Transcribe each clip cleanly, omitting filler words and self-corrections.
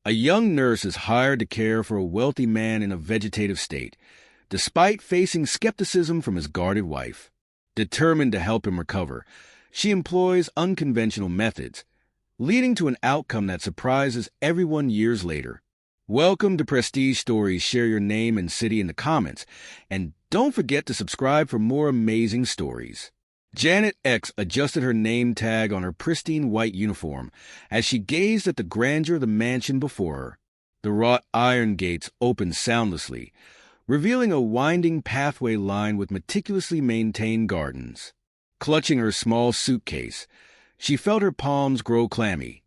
A young nurse is hired to care for a wealthy man in a vegetative state, despite facing skepticism from his guarded wife. Determined to help him recover, she employs unconventional methods, leading to an outcome that surprises everyone years later. Welcome to Prestige Stories. Share your name and city in the comments, and don't forget to subscribe for more amazing stories. Janet X adjusted her name tag on her pristine white uniform as she gazed at the grandeur of the mansion before her. The wrought iron gates opened soundlessly, revealing a winding pathway lined with meticulously maintained gardens. Clutching her small suitcase, she felt her palms grow clammy.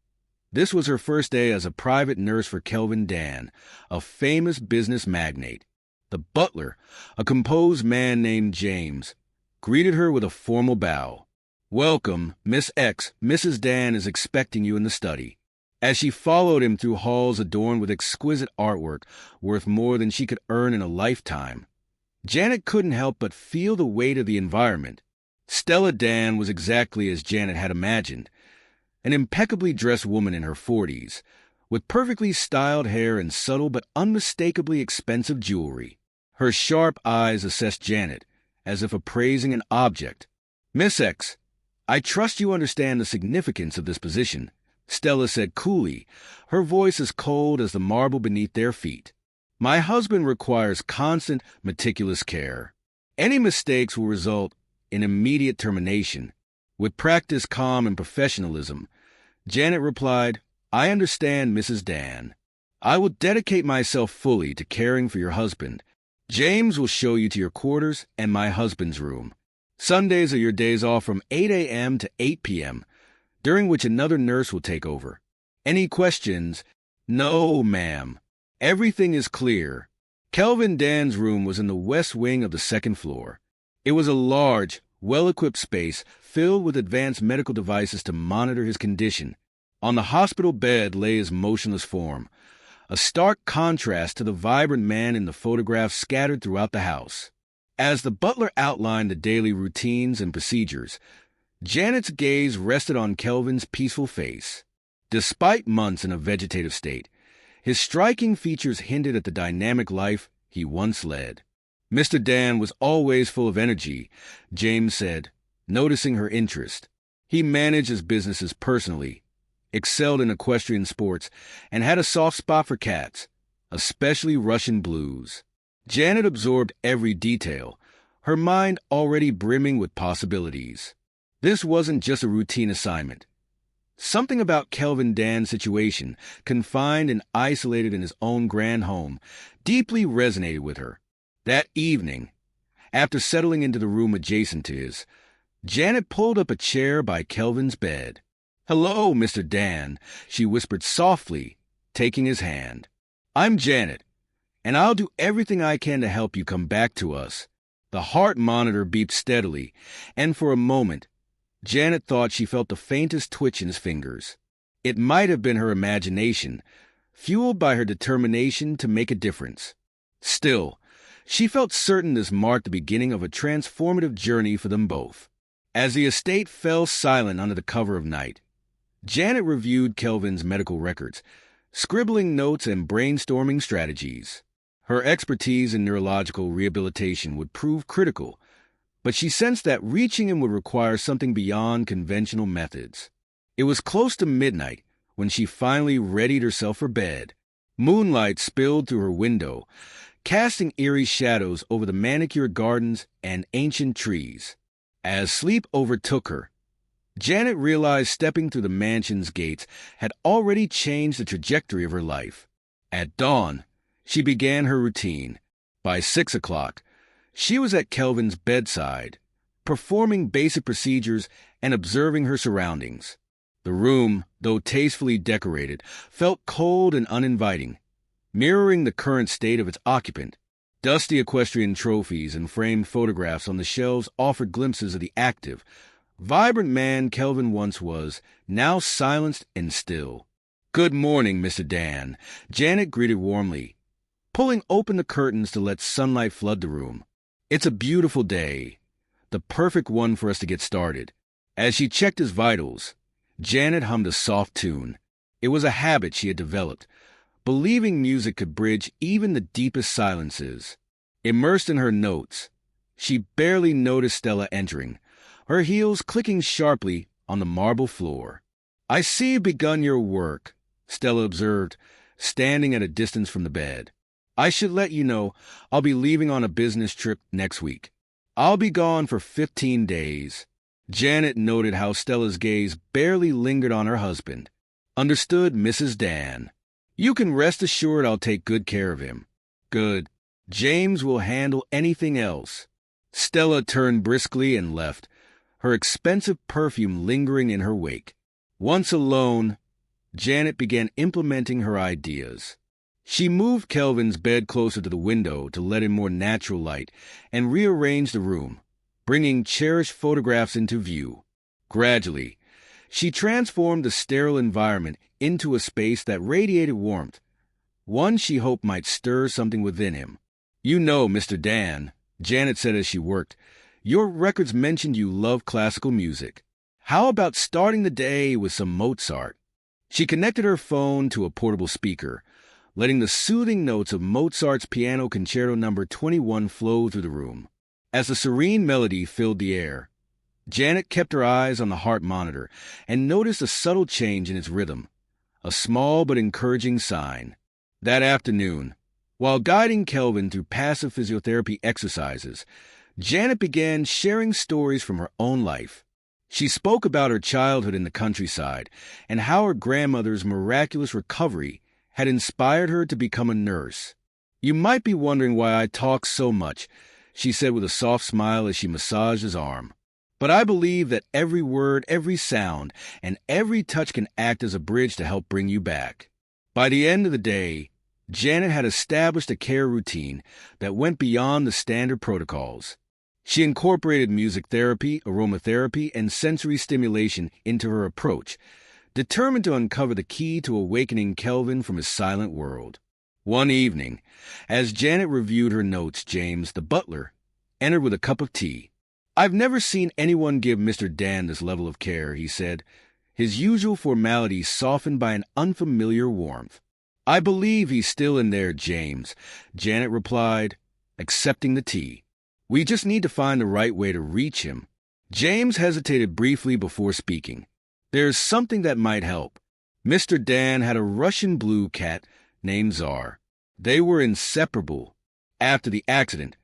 This was her first day as a private nurse for Kelvin Dan, a famous business magnate. The butler, a composed man named James, greeted her with a formal bow. "Welcome, Miss X. Mrs. Dan is expecting you in the study." As she followed him through halls adorned with exquisite artwork worth more than she could earn in a lifetime, Janet couldn't help but feel the weight of the environment. Stella Dan was exactly as Janet had imagined, an impeccably dressed woman in her 40s, with perfectly styled hair and subtle but unmistakably expensive jewelry. Her sharp eyes assessed Janet, as if appraising an object. "Miss X, I trust you understand the significance of this position," Stella said coolly, her voice as cold as the marble beneath their feet. "My husband requires constant, meticulous care. Any mistakes will result in immediate termination." With practiced calm and professionalism, Janet replied, "I understand, Mrs. Dan. I will dedicate myself fully to caring for your husband. James will show you to your quarters and my husband's room. Sundays are your days off from 8 a.m. to 8 p.m., during which another nurse will take over. Any questions?" "No, ma'am. Everything is clear." Kelvin Dan's room was in the west wing of the second floor. It was a large, well-equipped space filled with advanced medical devices to monitor his condition. On the hospital bed lay his motionless form, a stark contrast to the vibrant man in the photographs scattered throughout the house. As the butler outlined the daily routines and procedures, Janet's gaze rested on Kelvin's peaceful face. Despite months in a vegetative state, his striking features hinted at the dynamic life he once led. "Mr. Dan was always full of energy," James said, noticing her interest. "He managed his businesses personally, excelled in equestrian sports, and had a soft spot for cats, especially Russian blues." Janet absorbed every detail, her mind already brimming with possibilities. This wasn't just a routine assignment. Something about Kelvin Dan's situation, confined and isolated in his own grand home, deeply resonated with her. That evening, after settling into the room adjacent to his, Janet pulled up a chair by Kelvin's bed. "Hello, Mr. Dan," she whispered softly, taking his hand. "I'm Janet, and I'll do everything I can to help you come back to us." The heart monitor beeped steadily, and for a moment, Janet thought she felt the faintest twitch in his fingers. It might have been her imagination, fueled by her determination to make a difference. Still, she felt certain this marked the beginning of a transformative journey for them both. As the estate fell silent under the cover of night, Janet reviewed Kelvin's medical records, scribbling notes and brainstorming strategies. Her expertise in neurological rehabilitation would prove critical, but she sensed that reaching him would require something beyond conventional methods. It was close to midnight when she finally readied herself for bed. Moonlight spilled through her window, casting eerie shadows over the manicured gardens and ancient trees. As sleep overtook her, Janet realized stepping through the mansion's gates had already changed the trajectory of her life. At dawn, she began her routine. By 6 o'clock, she was at Kelvin's bedside, performing basic procedures and observing her surroundings. The room, though tastefully decorated, felt cold and uninviting, mirroring the current state of its occupant. Dusty equestrian trophies and framed photographs on the shelves offered glimpses of the active, vibrant man Kelvin once was, now silenced and still. "Good morning, Mr. Dan," Janet greeted warmly, pulling open the curtains to let sunlight flood the room. "It's a beautiful day, the perfect one for us to get started." As she checked his vitals, Janet hummed a soft tune. It was a habit she had developed, believing music could bridge even the deepest silences. Immersed in her notes, she barely noticed Stella entering, her heels clicking sharply on the marble floor. "I see you've begun your work," Stella observed, standing at a distance from the bed. "I should let you know I'll be leaving on a business trip next week. I'll be gone for 15 days. Janet noted how Stella's gaze barely lingered on her husband. "Understood, Mrs. Dan. You can rest assured I'll take good care of him." "Good. James will handle anything else." Stella turned briskly and left, her expensive perfume lingering in her wake. Once alone, Janet began implementing her ideas. She moved Kelvin's bed closer to the window to let in more natural light and rearranged the room, bringing cherished photographs into view. Gradually, she transformed the sterile environment into a space that radiated warmth, one she hoped might stir something within him. "You know, Mr. Dan," Janet said as she worked, "your records mentioned you love classical music. How about starting the day with some Mozart?" She connected her phone to a portable speaker, letting the soothing notes of Mozart's Piano Concerto No. 21 flow through the room. As the serene melody filled the air, Janet kept her eyes on the heart monitor and noticed a subtle change in its rhythm, a small but encouraging sign. That afternoon, while guiding Kelvin through passive physiotherapy exercises, Janet began sharing stories from her own life. She spoke about her childhood in the countryside and how her grandmother's miraculous recovery had inspired her to become a nurse. "You might be wondering why I talk so much," she said with a soft smile as she massaged his arm. "But I believe that every word, every sound, and every touch can act as a bridge to help bring you back." By the end of the day, Janet had established a care routine that went beyond the standard protocols. She incorporated music therapy, aromatherapy, and sensory stimulation into her approach, determined to uncover the key to awakening Kelvin from his silent world. One evening, as Janet reviewed her notes, James, the butler, entered with a cup of tea. "I've never seen anyone give Mr. Dan this level of care," he said, his usual formality softened by an unfamiliar warmth. "I believe he's still in there, James," Janet replied, accepting the tea. "We just need to find the right way to reach him." James hesitated briefly before speaking. "There's something that might help. Mr. Dan had a Russian blue cat named Tsar. They were inseparable. After the accident,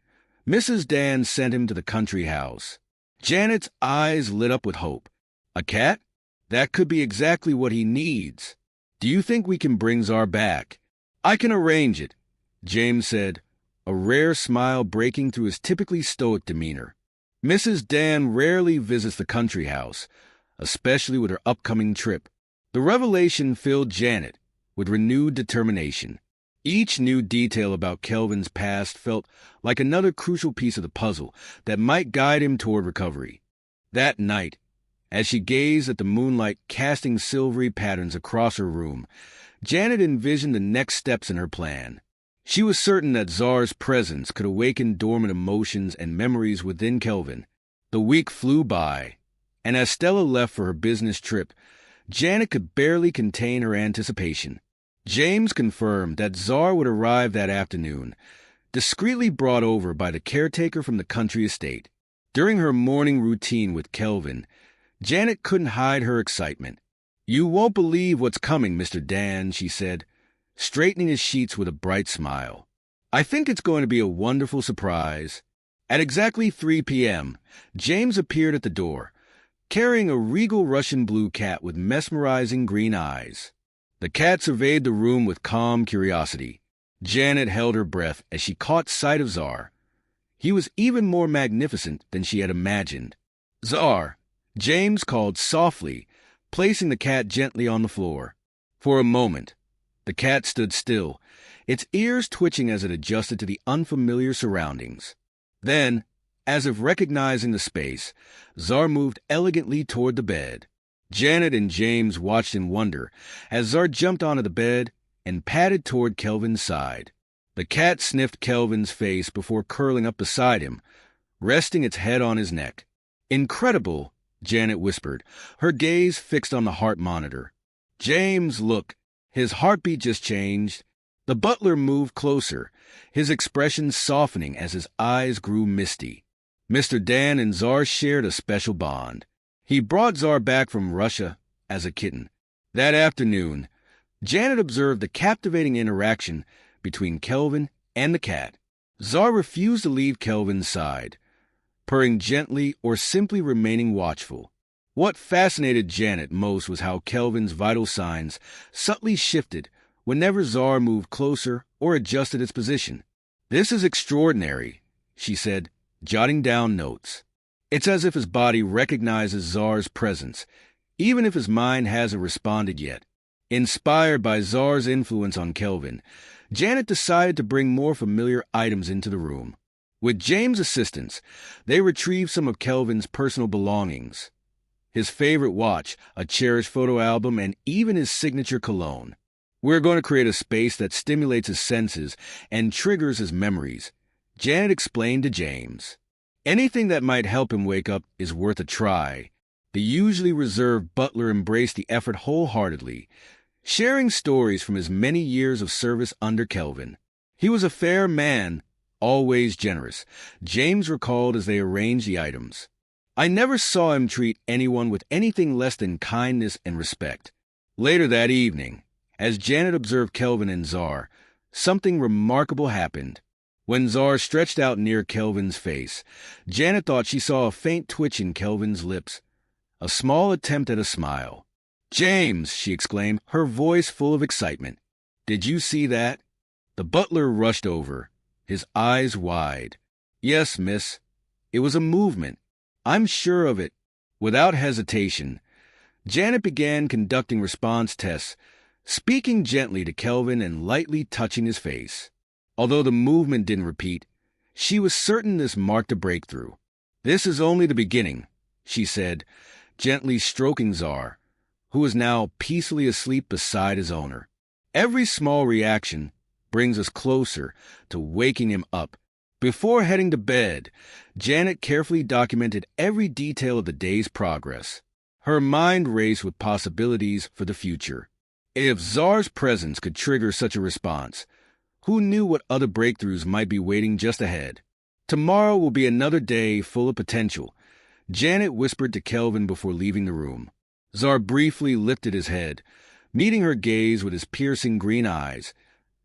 Mrs. Dan sent him to the country house." Janet's eyes lit up with hope. "A cat? That could be exactly what he needs. Do you think we can bring Tsar back?" "I can arrange it," James said, a rare smile breaking through his typically stoic demeanor. "Mrs. Dan rarely visits the country house, especially with her upcoming trip." The revelation filled Janet with renewed determination. Each new detail about Kelvin's past felt like another crucial piece of the puzzle that might guide him toward recovery. That night, as she gazed at the moonlight casting silvery patterns across her room, Janet envisioned the next steps in her plan. She was certain that Tsar's presence could awaken dormant emotions and memories within Kelvin. The week flew by, and as Stella left for her business trip, Janet could barely contain her anticipation. James confirmed that Tsar would arrive that afternoon, discreetly brought over by the caretaker from the country estate. During her morning routine with Kelvin, Janet couldn't hide her excitement. "You won't believe what's coming, Mr. Dan," she said, straightening his sheets with a bright smile. "I think it's going to be a wonderful surprise." At exactly 3 p.m., James appeared at the door, carrying a regal Russian blue cat with mesmerizing green eyes. The cat surveyed the room with calm curiosity. Janet held her breath as she caught sight of Tsar. He was even more magnificent than she had imagined. "Tsar," James called softly, placing the cat gently on the floor. For a moment, the cat stood still, its ears twitching as it adjusted to the unfamiliar surroundings. Then, as if recognizing the space, Tsar moved elegantly toward the bed. Janet and James watched in wonder as Tsar jumped onto the bed and padded toward Kelvin's side. The cat sniffed Kelvin's face before curling up beside him, resting its head on his neck. "Incredible," Janet whispered, her gaze fixed on the heart monitor. "James, look." His heartbeat just changed. The butler moved closer, his expression softening as his eyes grew misty. Mr. Dan and Czar shared a special bond. He brought Czar back from Russia as a kitten. That afternoon, Janet observed the captivating interaction between Kelvin and the cat. Czar refused to leave Kelvin's side, purring gently or simply remaining watchful. What fascinated Janet most was how Kelvin's vital signs subtly shifted whenever Czar moved closer or adjusted its position. "This is extraordinary," she said, jotting down notes. "It's as if his body recognizes Czar's presence, even if his mind hasn't responded yet." Inspired by Czar's influence on Kelvin, Janet decided to bring more familiar items into the room. With James' assistance, they retrieved some of Kelvin's personal belongings. His favorite watch, a cherished photo album, and even his signature cologne. "We're going to create a space that stimulates his senses and triggers his memories," Janet explained to James. "Anything that might help him wake up is worth a try." The usually reserved butler embraced the effort wholeheartedly, sharing stories from his many years of service under Kelvin. "He was a fair man, always generous," James recalled as they arranged the items. "I never saw him treat anyone with anything less than kindness and respect." Later that evening, as Janet observed Kelvin and Czar, something remarkable happened. When Czar stretched out near Kelvin's face, Janet thought she saw a faint twitch in Kelvin's lips, a small attempt at a smile. "James!" she exclaimed, her voice full of excitement. "Did you see that?" The butler rushed over, his eyes wide. "Yes, miss. It was a movement. I'm sure of it." Without hesitation, Janet began conducting response tests, speaking gently to Kelvin and lightly touching his face. Although the movement didn't repeat, she was certain this marked a breakthrough. "This is only the beginning," she said, gently stroking Czar, who was now peacefully asleep beside his owner. "Every small reaction brings us closer to waking him up." Before heading to bed, Janet carefully documented every detail of the day's progress. Her mind raced with possibilities for the future. If Czar's presence could trigger such a response, who knew what other breakthroughs might be waiting just ahead? "Tomorrow will be another day full of potential," Janet whispered to Kelvin before leaving the room. Czar briefly lifted his head, meeting her gaze with his piercing green eyes,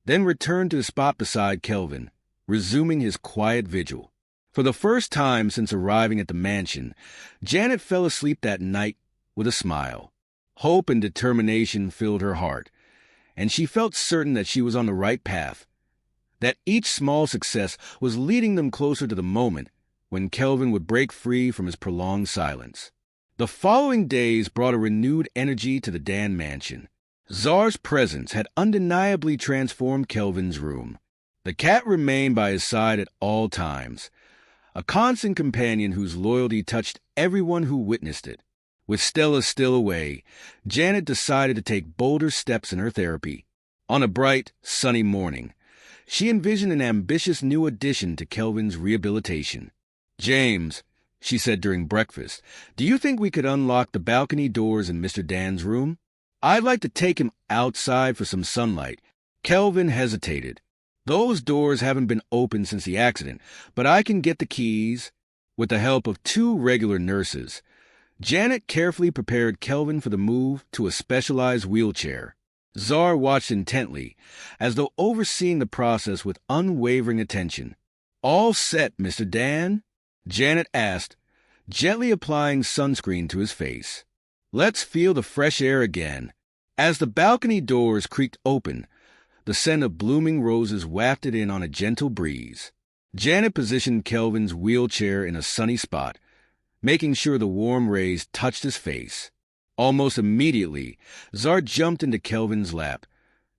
then returned to the spot beside Kelvin, resuming his quiet vigil. For the first time since arriving at the mansion, Janet fell asleep that night with a smile. Hope and determination filled her heart, and she felt certain that she was on the right path, that each small success was leading them closer to the moment when Kelvin would break free from his prolonged silence. The following days brought a renewed energy to the Dan mansion. Czar's presence had undeniably transformed Kelvin's room. The cat remained by his side at all times, a constant companion whose loyalty touched everyone who witnessed it. With Stella still away, Janet decided to take bolder steps in her therapy. On a bright, sunny morning, she envisioned an ambitious new addition to Kelvin's rehabilitation. "James," she said during breakfast, "do you think we could unlock the balcony doors in Mr. Dan's room? I'd like to take him outside for some sunlight." Kelvin hesitated. "Those doors haven't been opened since the accident, but I can get the keys." With the help of 2 regular nurses, Janet carefully prepared Kelvin for the move to a specialized wheelchair. Czar watched intently, as though overseeing the process with unwavering attention. "All set, Mr. Dan?" Janet asked, gently applying sunscreen to his face. "Let's feel the fresh air again." As the balcony doors creaked open, the scent of blooming roses wafted in on a gentle breeze. Janet positioned Kelvin's wheelchair in a sunny spot, making sure the warm rays touched his face. Almost immediately, Czar jumped into Kelvin's lap,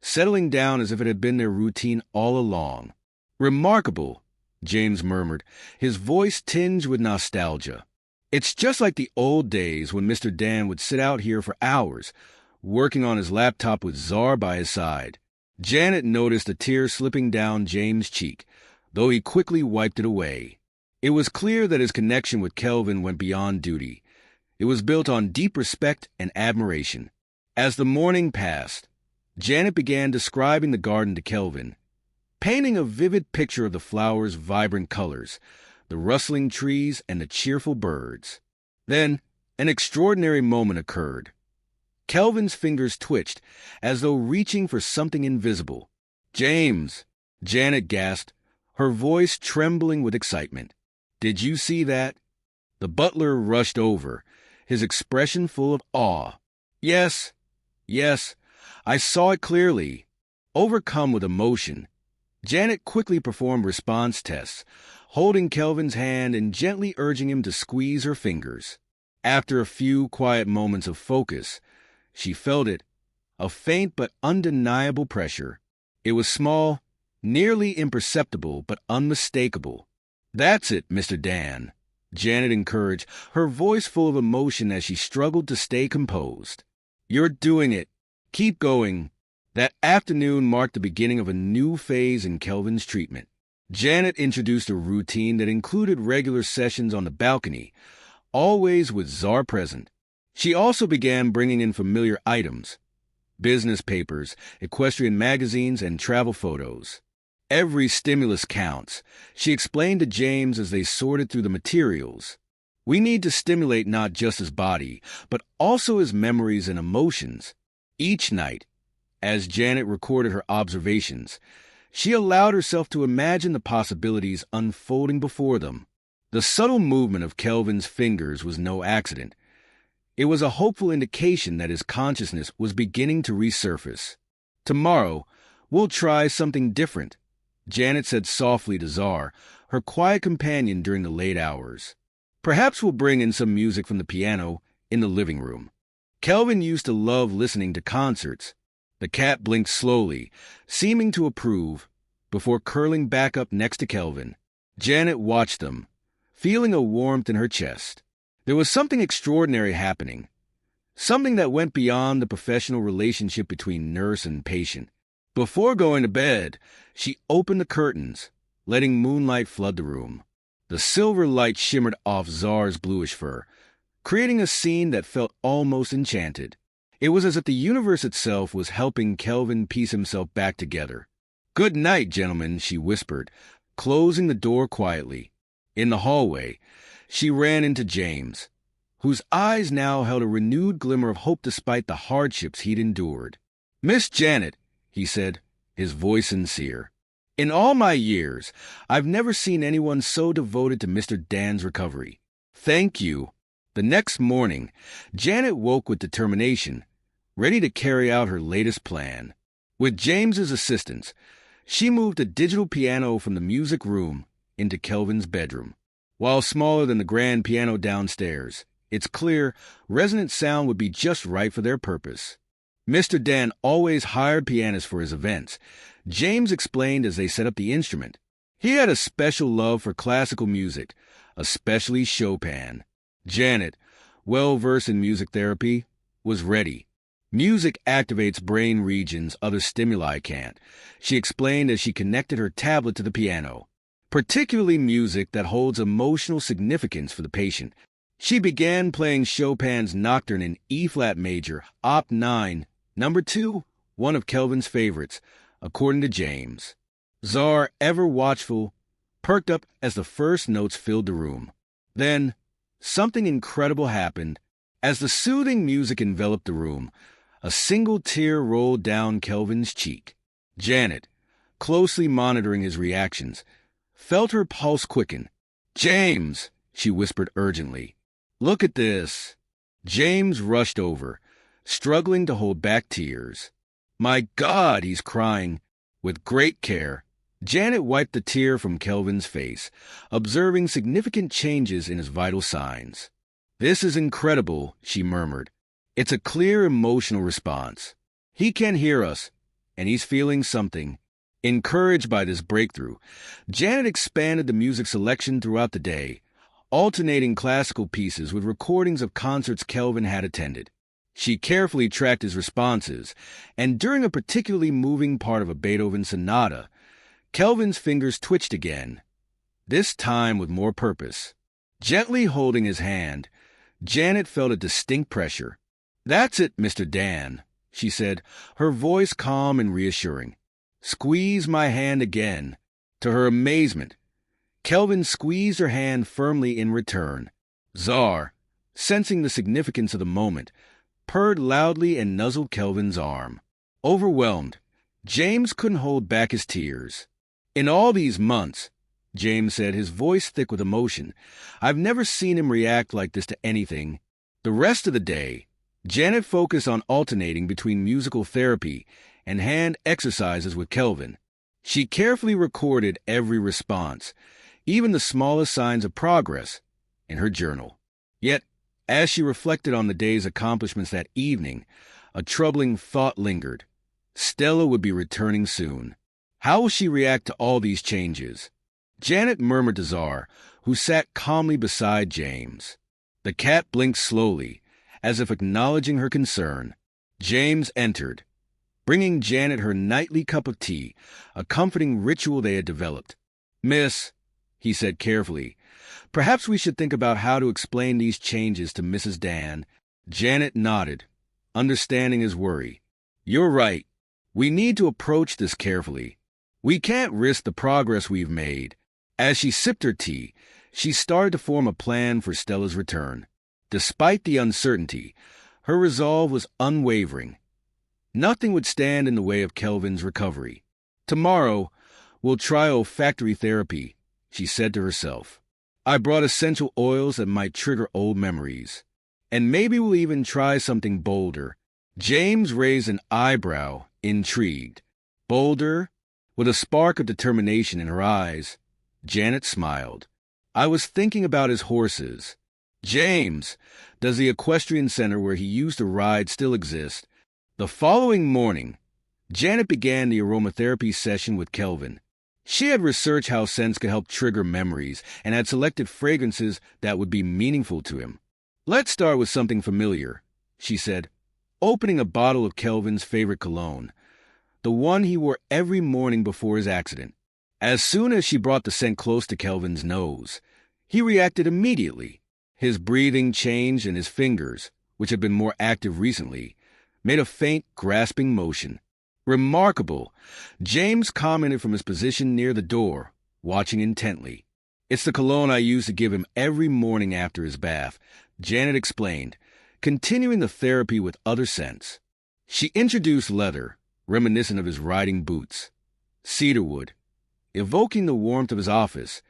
settling down as if it had been their routine all along. "Remarkable," James murmured, his voice tinged with nostalgia. "It's just like the old days when Mr. Dan would sit out here for hours, working on his laptop with Czar by his side." Janet noticed a tear slipping down James' cheek, though he quickly wiped it away. It was clear that his connection with Kelvin went beyond duty. It was built on deep respect and admiration. As the morning passed, Janet began describing the garden to Kelvin, painting a vivid picture of the flowers' vibrant colors, the rustling trees, and the cheerful birds. Then, an extraordinary moment occurred. Kelvin's fingers twitched, as though reaching for something invisible. "James!" Janet gasped, her voice trembling with excitement. "Did you see that?" The butler rushed over, his expression full of awe. Yes, I saw it clearly." Overcome with emotion, Janet quickly performed response tests, holding Kelvin's hand and gently urging him to squeeze her fingers. After a few quiet moments of focus, she felt it, a faint but undeniable pressure. It was small, nearly imperceptible, but unmistakable. "That's it, Mr. Dan," Janet encouraged, her voice full of emotion as she struggled to stay composed. "You're doing it. Keep going." That afternoon marked the beginning of a new phase in Kelvin's treatment. Janet introduced a routine that included regular sessions on the balcony, always with Czar present. She also began bringing in familiar items: business papers, equestrian magazines, and travel photos. "Every stimulus counts," she explained to James as they sorted through the materials. "We need to stimulate not just his body, but also his memories and emotions." Each night, as Janet recorded her observations, she allowed herself to imagine the possibilities unfolding before them. The subtle movement of Kelvin's fingers was no accident. It was a hopeful indication that his consciousness was beginning to resurface. "Tomorrow, we'll try something different," Janet said softly to Czar, her quiet companion during the late hours. "Perhaps we'll bring in some music from the piano in the living room." Kelvin used to love listening to concerts. The cat blinked slowly, seeming to approve, before curling back up next to Kelvin. Janet watched them, feeling a warmth in her chest. There was something extraordinary happening, something that went beyond the professional relationship between nurse and patient. Before going to bed, she opened the curtains, letting moonlight flood the room. The silver light shimmered off Czar's bluish fur, creating a scene that felt almost enchanted. It was as if the universe itself was helping Kelvin piece himself back together. "Good night, gentlemen," she whispered, closing the door quietly. In the hallway, she ran into James, whose eyes now held a renewed glimmer of hope despite the hardships he'd endured. "Miss Janet," he said, his voice sincere, "in all my years, I've never seen anyone so devoted to Mr. Dan's recovery. Thank you." The next morning, Janet woke with determination, ready to carry out her latest plan. With James's assistance, she moved a digital piano from the music room into Kelvin's bedroom. While smaller than the grand piano downstairs, its clear, resonant sound would be just right for their purpose. Mr. Dan always hired pianists for his events, James explained as they set up the instrument. He had a special love for classical music, especially Chopin. Janet, well-versed in music therapy, was ready. "Music activates brain regions other stimuli can't," she explained as she connected her tablet to the piano, particularly music that holds emotional significance for the patient. She began playing Chopin's Nocturne in E-flat major, Op. 9, No. 2, one of Kelvin's favorites, according to James. Czar, ever watchful, perked up as the first notes filled the room. Then, something incredible happened. As the soothing music enveloped the room, a single tear rolled down Kelvin's cheek. Janet, closely monitoring his reactions, felt her pulse quicken. "James," she whispered urgently, "look at this." James rushed over, struggling to hold back tears. "My God," he's crying. With great care, Janet wiped the tear from Kelvin's face, observing significant changes in his vital signs. "This is incredible," she murmured. "It's a clear emotional response. He can hear us, and he's feeling something." Encouraged by this breakthrough, Janet expanded the music selection throughout the day, alternating classical pieces with recordings of concerts Kelvin had attended. She carefully tracked his responses, and during a particularly moving part of a Beethoven sonata, Kelvin's fingers twitched again, this time with more purpose. Gently holding his hand, Janet felt a distinct pressure. "That's it, Mr. Dan," she said, her voice calm and reassuring. "Squeeze my hand again." To her amazement, Kelvin squeezed her hand firmly in return. Czar, sensing the significance of the moment, purred loudly and nuzzled Kelvin's arm. Overwhelmed, James couldn't hold back his tears. "In all these months," James said, his voice thick with emotion, "I've never seen him react like this to anything." The rest of the day, Janet focused on alternating between musical therapy and hand exercises with Kelvin. She carefully recorded every response, even the smallest signs of progress, in her journal. Yet, as she reflected on the day's accomplishments that evening, a troubling thought lingered. Stella would be returning soon. How will she react to all these changes? Janet murmured to Czar, who sat calmly beside James. The cat blinked slowly, as if acknowledging her concern. James entered, bringing Janet her nightly cup of tea, a comforting ritual they had developed. "Miss," he said carefully, "perhaps we should think about how to explain these changes to Mrs. Dan." Janet nodded, understanding his worry. "You're right. We need to approach this carefully. We can't risk the progress we've made." As she sipped her tea, she started to form a plan for Stella's return. Despite the uncertainty, her resolve was unwavering. Nothing would stand in the way of Kelvin's recovery. "Tomorrow, we'll try olfactory therapy," she said to herself. "I brought essential oils that might trigger old memories. And maybe we'll even try something bolder." James raised an eyebrow, intrigued. "Bolder?" With a spark of determination in her eyes, Janet smiled. "I was thinking about his horses." "James, does the equestrian center where he used to ride still exist?" The following morning, Janet began the aromatherapy session with Kelvin. She had researched how scents could help trigger memories and had selected fragrances that would be meaningful to him. "Let's start with something familiar," she said, opening a bottle of Kelvin's favorite cologne, the one he wore every morning before his accident. As soon as she brought the scent close to Kelvin's nose, he reacted immediately. His breathing changed and his fingers, which had been more active recently, made a faint, grasping motion. "Remarkable," James commented from his position near the door, watching intently. "It's the cologne I use to give him every morning after his bath," Janet explained, continuing the therapy with other scents. She introduced leather, reminiscent of his riding boots, cedarwood, evoking the warmth of his office,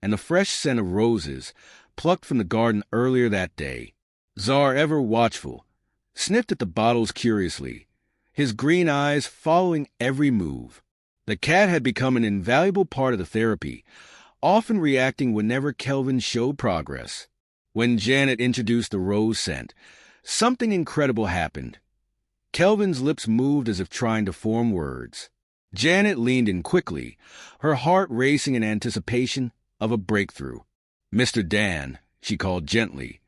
and the fresh scent of roses plucked from the garden earlier that day. Czar, ever watchful, sniffed at the bottles curiously, his green eyes following every move. The cat had become an invaluable part of the therapy, often reacting whenever Kelvin showed progress. When Janet introduced the rose scent, something incredible happened. Kelvin's lips moved as if trying to form words. Janet leaned in quickly, her heart racing in anticipation of a breakthrough. "Mr. Dan," she called gently,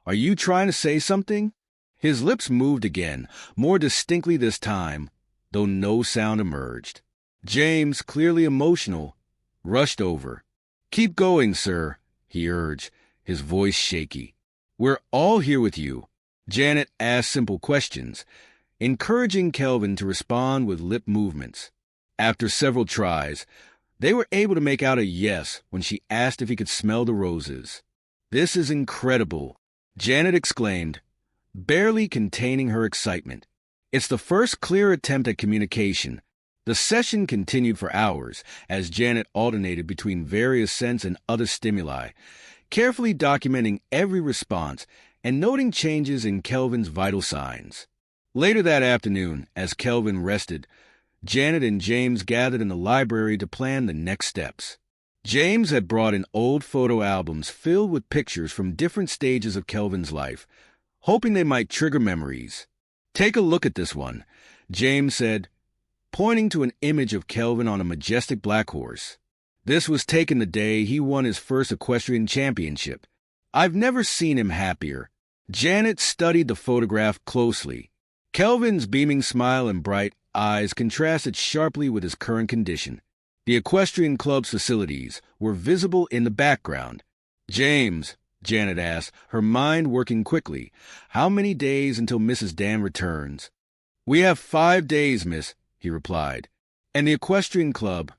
"are you trying to say something?" His lips moved again, more distinctly this time, though no sound emerged. James, clearly emotional, rushed over. "Keep going, sir," he urged, his voice shaky. "We're all here with you." Janet asked simple questions, encouraging Kelvin to respond with lip movements. After several tries, they were able to make out a yes when she asked if he could smell the roses. "This is incredible," Janet exclaimed, barely containing her excitement. It's the first clear attempt at communication. The session continued for hours as Janet alternated between various scents and other stimuli, carefully documenting every response and noting changes in Kelvin's vital signs. Later that afternoon, as Kelvin rested, Janet and James gathered in the library to plan the next steps. James had brought in old photo albums filled with pictures from different stages of Kelvin's life, hoping they might trigger memories. "Take a look at this one," James said, pointing to an image of Kelvin on a majestic black horse. "This was taken the day he won his first equestrian championship. I've never seen him happier." Janet studied the photograph closely. Kelvin's beaming smile and bright eyes contrasted sharply with his current condition. The equestrian club's facilities were visible in the background. "James," Janet asked, her mind working quickly, "how many days until Mrs. Dan returns?" "We have 5 days, miss," he replied. "And the equestrian club,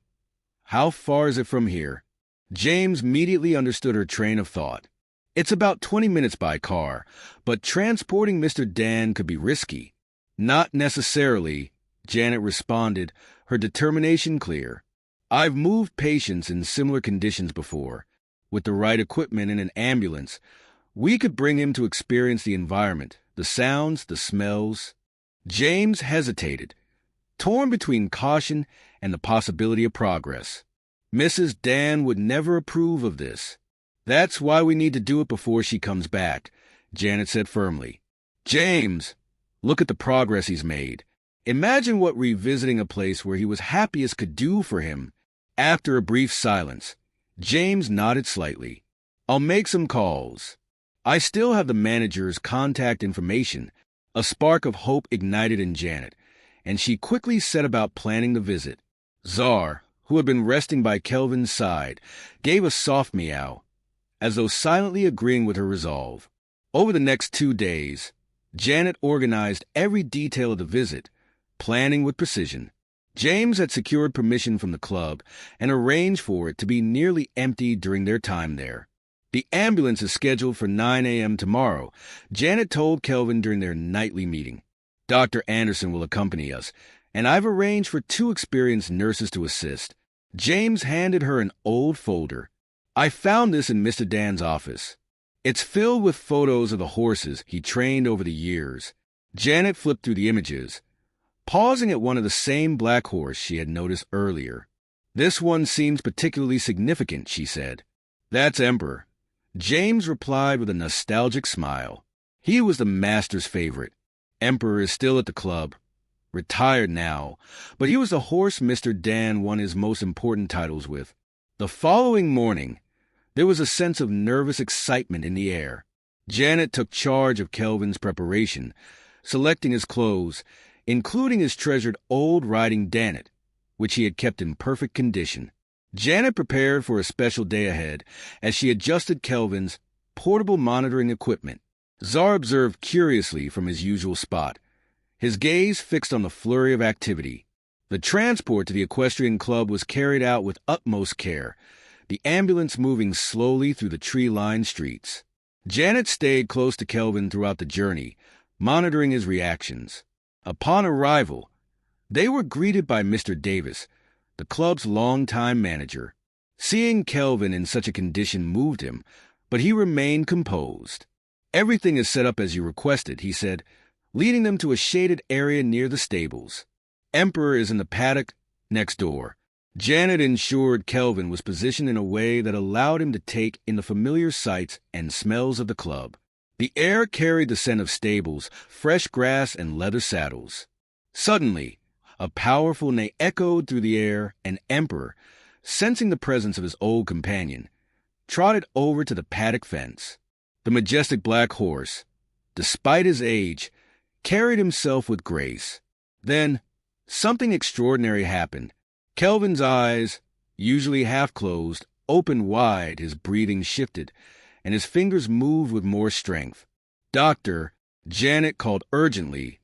how far is it from here?" James immediately understood her train of thought. "It's about 20 minutes by car, but transporting Mr. Dan could be risky." "Not necessarily," Janet responded, her determination clear. "I've moved patients in similar conditions before. With the right equipment and an ambulance, we could bring him to experience the environment, the sounds, the smells." James hesitated, torn between caution and the possibility of progress. "Mrs. Dan would never approve of this." "That's why we need to do it before she comes back," Janet said firmly. "James, look at the progress he's made. Imagine what revisiting a place where he was happiest could do for him." After a brief silence, James nodded slightly. "I'll make some calls. I still have the manager's contact information." A spark of hope ignited in Janet, and she quickly set about planning the visit. Czar, who had been resting by Kelvin's side, gave a soft meow, as though silently agreeing with her resolve. Over the next 2 days, Janet organized every detail of the visit, planning with precision. James had secured permission from the club and arranged for it to be nearly empty during their time there. "The ambulance is scheduled for 9 a.m. tomorrow," Janet told Kelvin during their nightly meeting. "Dr. Anderson will accompany us, and I've arranged for 2 experienced nurses to assist." James handed her an old folder. "I found this in Mr. Dan's office. It's filled with photos of the horses he trained over the years." Janet flipped through the images, pausing at one of the same black horse she had noticed earlier. "This one seems particularly significant," she said. "That's Emperor." James replied with a nostalgic smile. He was the master's favorite. Emperor is still at the club, retired now, but he was the horse Mr. Dan won his most important titles with. The following morning, there was a sense of nervous excitement in the air. Janet took charge of Kelvin's preparation, selecting his clothes, including his treasured old riding Dannet, which he had kept in perfect condition. Janet prepared for a special day ahead as she adjusted Kelvin's portable monitoring equipment. Czar observed curiously from his usual spot, his gaze fixed on the flurry of activity. The transport to the equestrian club was carried out with utmost care, the ambulance moving slowly through the tree-lined streets. Janet stayed close to Kelvin throughout the journey, monitoring his reactions. Upon arrival, they were greeted by Mr. Davis, the club's longtime manager. Seeing Kelvin in such a condition moved him, but he remained composed. "Everything is set up as you requested," he said, leading them to a shaded area near the stables. "Emperor is in the paddock next door." Janet ensured Kelvin was positioned in a way that allowed him to take in the familiar sights and smells of the club. The air carried the scent of stables, fresh grass, and leather saddles. Suddenly, a powerful neigh echoed through the air, and Emperor, sensing the presence of his old companion, trotted over to the paddock fence. The majestic black horse, despite his age, carried himself with grace. Then, something extraordinary happened. Kelvin's eyes, usually half closed, opened wide, his breathing shifted, and his fingers moved with more strength. "Doctor," Janet called urgently,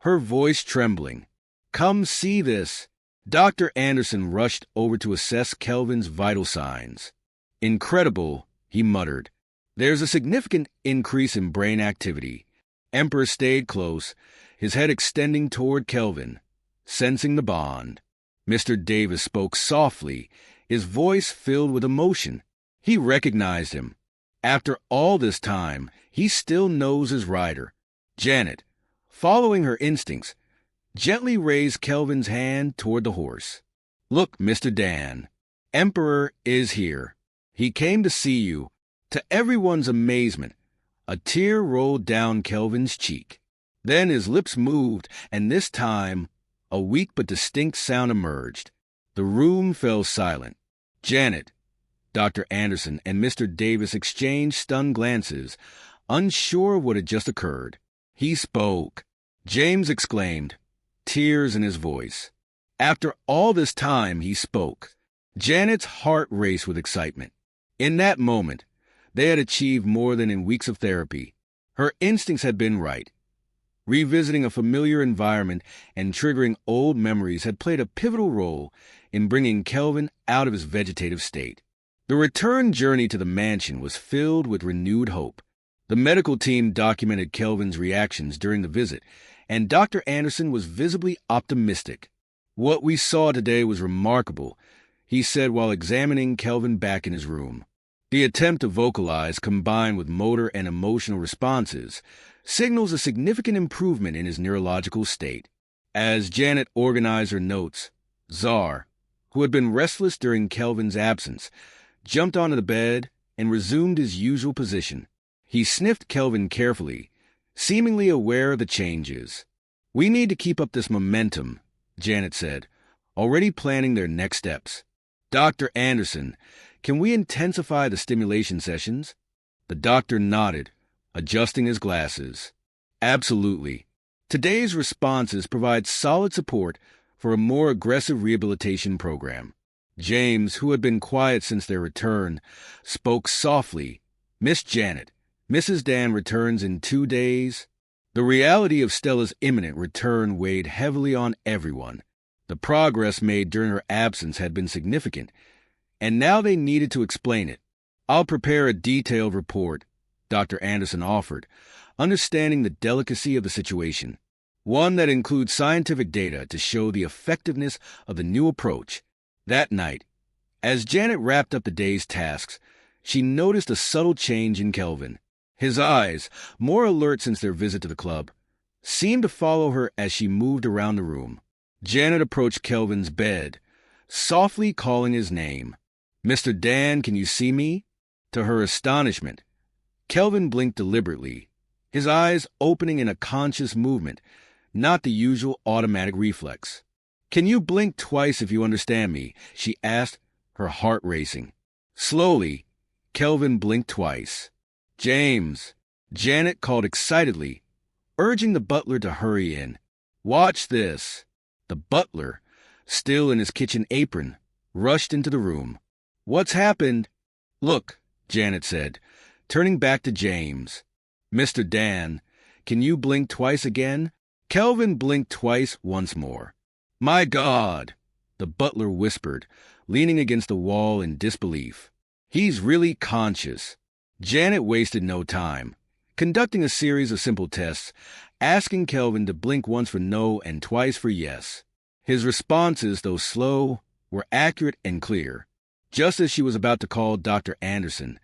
her voice trembling. "Come see this." Dr. Anderson rushed over to assess Kelvin's vital signs. "Incredible," he muttered. "There's a significant increase in brain activity." Emperor stayed close, his head extending toward Kelvin, sensing the bond. Mr. Davis spoke softly, his voice filled with emotion. He recognized him. After all this time, he still knows his rider. Janet, following her instincts, gently raised Kelvin's hand toward the horse. "Look, Mr. Dan, Emperor is here. He came to see you." To everyone's amazement, a tear rolled down Kelvin's cheek. Then his lips moved, and this time, a weak but distinct sound emerged. The room fell silent. Janet, Dr. Anderson, and Mr. Davis exchanged stunned glances, unsure of what had just occurred. "He spoke," James exclaimed, tears in his voice. After all this time, he spoke. Janet's heart raced with excitement. In that moment, they had achieved more than in weeks of therapy. Her instincts had been right. Revisiting a familiar environment and triggering old memories had played a pivotal role in bringing Kelvin out of his vegetative state. The return journey to the mansion was filled with renewed hope. The medical team documented Kelvin's reactions during the visit, and Dr. Anderson was visibly optimistic. "What we saw today was remarkable," he said while examining Kelvin back in his room. The attempt to vocalize, combined with motor and emotional responses, signals a significant improvement in his neurological state. As Janet organized her notes, Czar, who had been restless during Kelvin's absence, jumped onto the bed and resumed his usual position. He sniffed Kelvin carefully, seemingly aware of the changes. "We need to keep up this momentum," Janet said, already planning their next steps. "Dr. Anderson, can we intensify the stimulation sessions?" The doctor nodded, adjusting his glasses. "Absolutely. Today's responses provide solid support for a more aggressive rehabilitation program." James, who had been quiet since their return, spoke softly. "Miss Janet, Mrs. Dan returns in 2 days." The reality of Stella's imminent return weighed heavily on everyone. The progress made during her absence had been significant, and now they needed to explain it. "I'll prepare a detailed report," Dr. Anderson offered, understanding the delicacy of the situation. "One that includes scientific data to show the effectiveness of the new approach." That night, as Janet wrapped up the day's tasks, she noticed a subtle change in Kelvin. His eyes, more alert since their visit to the club, seemed to follow her as she moved around the room. Janet approached Kelvin's bed, softly calling his name. "Mr. Dan, can you see me?" To her astonishment, Kelvin blinked deliberately, his eyes opening in a conscious movement, not the usual automatic reflex. "Can you blink twice if you understand me?" she asked, her heart racing. Slowly, Kelvin blinked twice. "James," Janet called excitedly, urging the butler to hurry in. "Watch this." The butler, still in his kitchen apron, rushed into the room. "What's happened?" "Look," Janet said, turning back to James. "Mr. Dan, can you blink twice again?" Kelvin blinked twice once more. "My God," the butler whispered, leaning against the wall in disbelief. "He's really conscious." Janet wasted no time, conducting a series of simple tests, asking Kelvin to blink once for no and twice for yes. His responses, though slow, were accurate and clear. Just as she was about to call Dr. Anderson,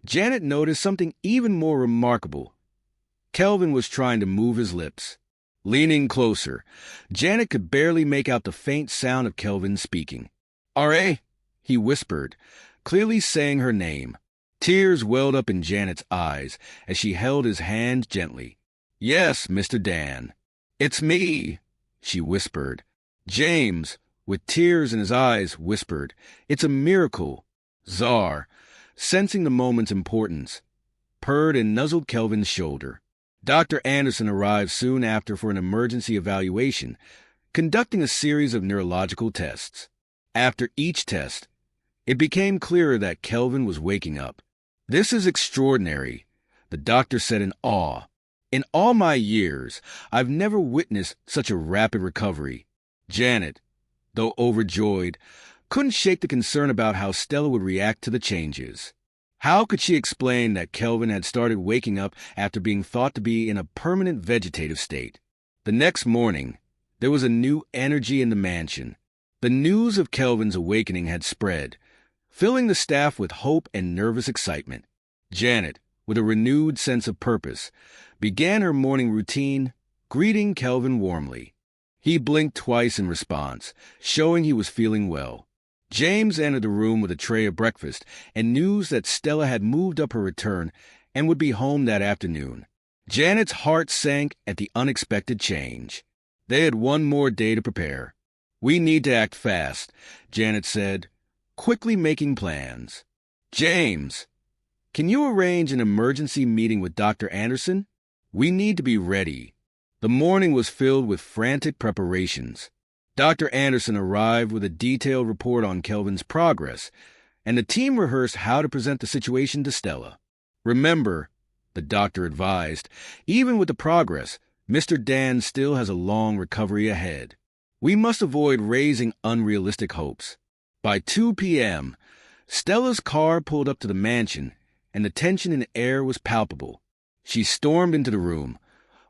Janet noticed something even more remarkable. Kelvin was trying to move his lips. Leaning closer, Janet could barely make out the faint sound of Kelvin speaking. "R.A.?" he whispered, clearly saying her name. Tears welled up in Janet's eyes as she held his hand gently. "Yes, Mr. Dan." "It's me," she whispered. James, with tears in his eyes, whispered, "It's a miracle." Czar, sensing the moment's importance, purred and nuzzled Kelvin's shoulder. Dr. Anderson arrived soon after for an emergency evaluation, conducting a series of neurological tests. After each test, it became clearer that Kelvin was waking up. "This is extraordinary," the doctor said in awe. "In all my years, I've never witnessed such a rapid recovery." Janet, though overjoyed, couldn't shake the concern about how Stella would react to the changes. How could she explain that Kelvin had started waking up after being thought to be in a permanent vegetative state? The next morning, there was a new energy in the mansion. The news of Kelvin's awakening had spread, filling the staff with hope and nervous excitement. Janet, with a renewed sense of purpose, began her morning routine, greeting Kelvin warmly. He blinked twice in response, showing he was feeling well. James entered the room with a tray of breakfast and news that Stella had moved up her return and would be home that afternoon. Janet's heart sank at the unexpected change. They had one more day to prepare. "We need to act fast," Janet said, quickly making plans. "James, can you arrange an emergency meeting with Dr. Anderson? We need to be ready." The morning was filled with frantic preparations. Dr. Anderson arrived with a detailed report on Kelvin's progress, and the team rehearsed how to present the situation to Stella. "Remember," the doctor advised, "even with the progress, Mr. Dan still has a long recovery ahead. We must avoid raising unrealistic hopes. By 2 p.m., Stella's car pulled up to the mansion, and the tension in the air was palpable. She stormed into the room,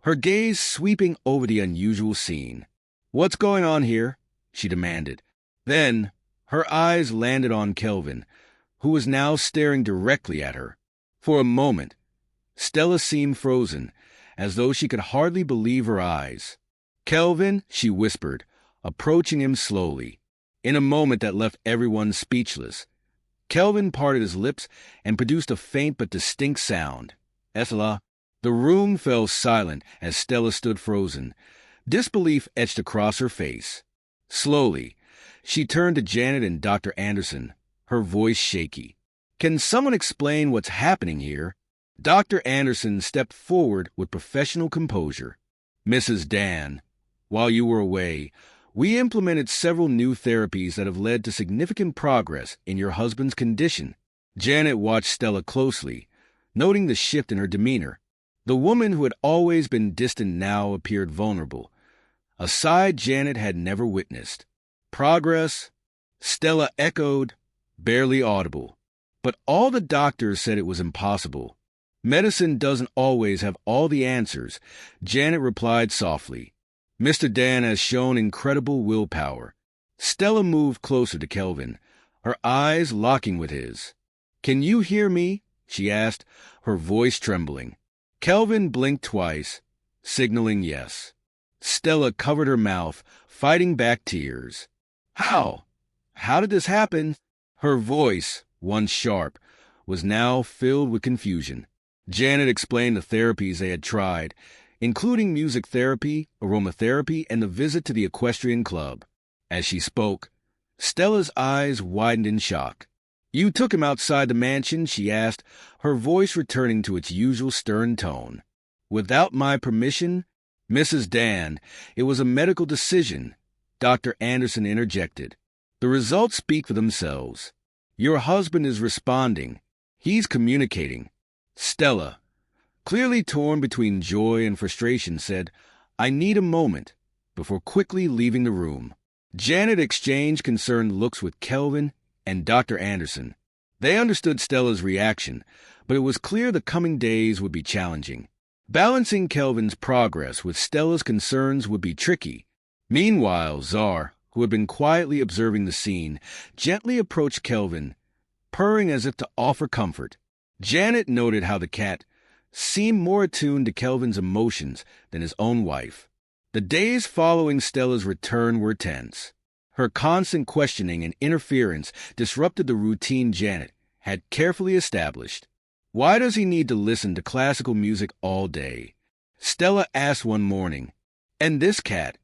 her gaze sweeping over the unusual scene. "What's going on here?" she demanded. Then, her eyes landed on Kelvin, who was now staring directly at her. For a moment, Stella seemed frozen, as though she could hardly believe her eyes. "Kelvin," she whispered, approaching him slowly. In a moment that left everyone speechless, Kelvin parted his lips and produced a faint but distinct sound. "Estella." The room fell silent as Stella stood frozen. Disbelief etched across her face. Slowly, she turned to Janet and Dr. Anderson, her voice shaky. "Can someone explain what's happening here?" Dr. Anderson stepped forward with professional composure. "Mrs. Dan, while you were away, we implemented several new therapies that have led to significant progress in your husband's condition." Janet watched Stella closely, noting the shift in her demeanor. The woman who had always been distant now appeared vulnerable, a side Janet had never witnessed. "Progress?" Stella echoed, barely audible. "But all the doctors said it was impossible." "Medicine doesn't always have all the answers," Janet replied softly. "Mr. Dan has shown incredible willpower." Stella moved closer to Kelvin, her eyes locking with his. "Can you hear me?" she asked, her voice trembling. Kelvin blinked twice, signaling yes. Stella covered her mouth, fighting back tears. "How? How did this happen?" Her voice, once sharp, was now filled with confusion. Janet explained the therapies they had tried, including music therapy, aromatherapy, and the visit to the equestrian club. As she spoke, Stella's eyes widened in shock. "You took him outside the mansion?" she asked, her voice returning to its usual stern tone. "Without my permission?" "Mrs. Dan, it was a medical decision," Dr. Anderson interjected. "The results speak for themselves. Your husband is responding. He's communicating." Stella, clearly torn between joy and frustration, said, "I need a moment," before quickly leaving the room. Janet exchanged concerned looks with Kelvin and Dr. Anderson. They understood Stella's reaction, but it was clear the coming days would be challenging. Balancing Kelvin's progress with Stella's concerns would be tricky. Meanwhile, Czar, who had been quietly observing the scene, gently approached Kelvin, purring as if to offer comfort. Janet noted how the cat seemed more attuned to Kelvin's emotions than his own wife. The days following Stella's return were tense. Her constant questioning and interference disrupted the routine Janet had carefully established. "Why does he need to listen to classical music all day?" Stella asked one morning. "And this cat?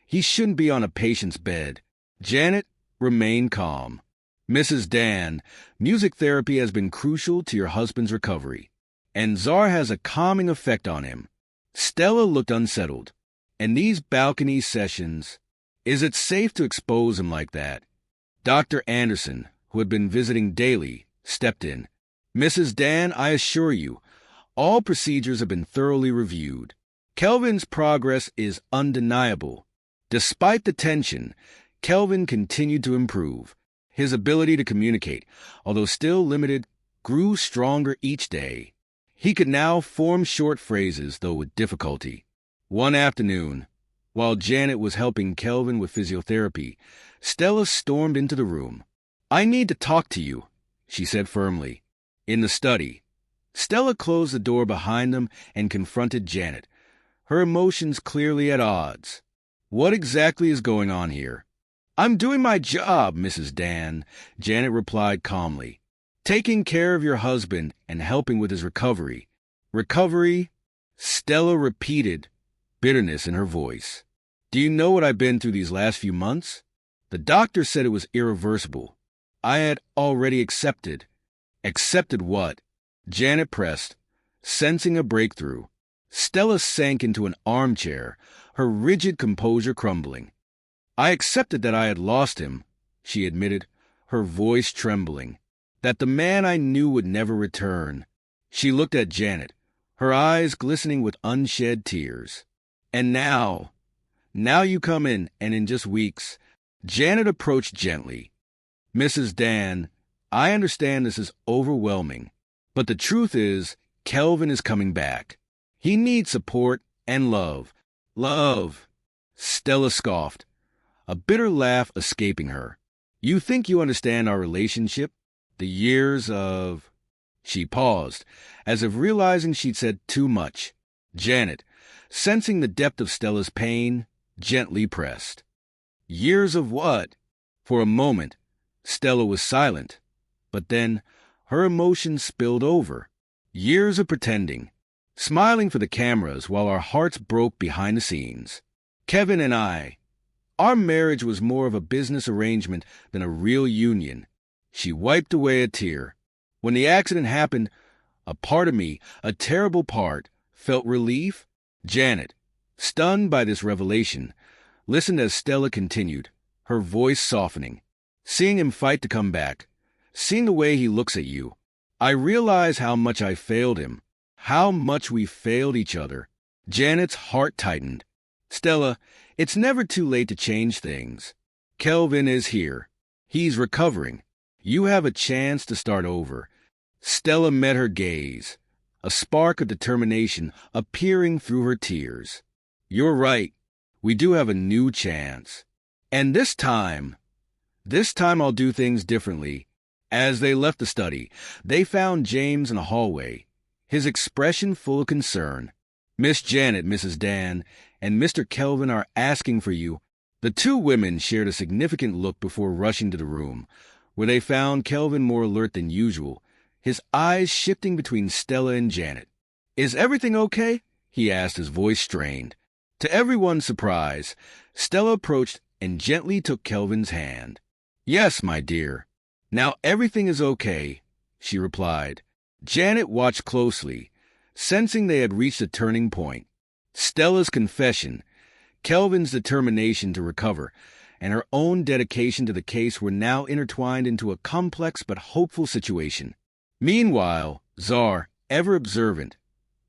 He shouldn't be on a patient's bed." Janet remained calm. "Mrs. Dan, music therapy has been crucial to your husband's recovery, and Czar has a calming effect on him." Stella looked unsettled. "And these balcony sessions, is it safe to expose him like that?" Dr. Anderson, who had been visiting daily, stepped in. "Mrs. Dan, I assure you, all procedures have been thoroughly reviewed. Kelvin's progress is undeniable." Despite the tension, Kelvin continued to improve. His ability to communicate, although still limited, grew stronger each day. He could now form short phrases, though with difficulty. One afternoon, while Janet was helping Kelvin with physiotherapy, Stella stormed into the room. "I need to talk to you," she said firmly. In the study, Stella closed the door behind them and confronted Janet, her emotions clearly at odds. "What exactly is going on here?" "I'm doing my job, Mrs. Dan," Janet replied calmly. "Taking care of your husband and helping with his recovery." "Recovery?" Stella repeated, bitterness in her voice. "Do you know what I've been through these last few months? The doctor said it was irreversible. I had already accepted." "Accepted what?" Janet pressed, sensing a breakthrough. Stella sank into an armchair, her rigid composure crumbling. "I accepted that I had lost him," she admitted, her voice trembling. "That the man I knew would never return." She looked at Janet, her eyes glistening with unshed tears. And now you come in, and in just weeks. Janet approached gently. Mrs. Dan, I understand this is overwhelming, but the truth is, Kelvin is coming back. He needs support and love. Love. Stella scoffed, a bitter laugh escaping her. You think you understand our relationship? The years of... She paused, as if realizing she'd said too much. Janet, sensing the depth of Stella's pain, gently pressed. Years of what? For a moment, Stella was silent, but then her emotions spilled over. Years of pretending, smiling for the cameras while our hearts broke behind the scenes. Kevin and I, our marriage was more of a business arrangement than a real union. She wiped away a tear. When the accident happened, a part of me, a terrible part, felt relief. Janet, stunned by this revelation, listened as Stella continued, her voice softening. Seeing him fight to come back, seeing the way he looks at you, I realize how much I failed him, how much we failed each other. Janet's heart tightened. Stella, it's never too late to change things. Kelvin is here. He's recovering. You have a chance to start over. Stella met her gaze, a spark of determination appearing through her tears. You're right. We do have a new chance. And this time I'll do things differently. As they left the study, they found James in the hallway, his expression full of concern. Miss Janet, Mrs. Dan, and Mr. Kelvin are asking for you. The two women shared a significant look before rushing to the room, where they found Kelvin more alert than usual, his eyes shifting between Stella and Janet. Is everything okay? He asked, his voice strained. To everyone's surprise, Stella approached and gently took Kelvin's hand. Yes, my dear. Now everything is okay, she replied. Janet watched closely, sensing they had reached a turning point. Stella's confession, Kelvin's determination to recover, and her own dedication to the case were now intertwined into a complex but hopeful situation. Meanwhile, Czar, ever observant,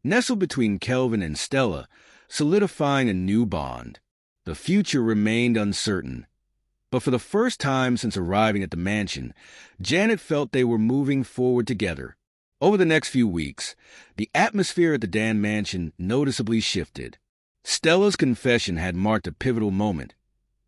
nestled between Kelvin and Stella, solidifying a new bond. The future remained uncertain. But for the first time since arriving at the mansion, Janet felt they were moving forward together. Over the next few weeks, the atmosphere at the Dan mansion noticeably shifted. Stella's confession had marked a pivotal moment,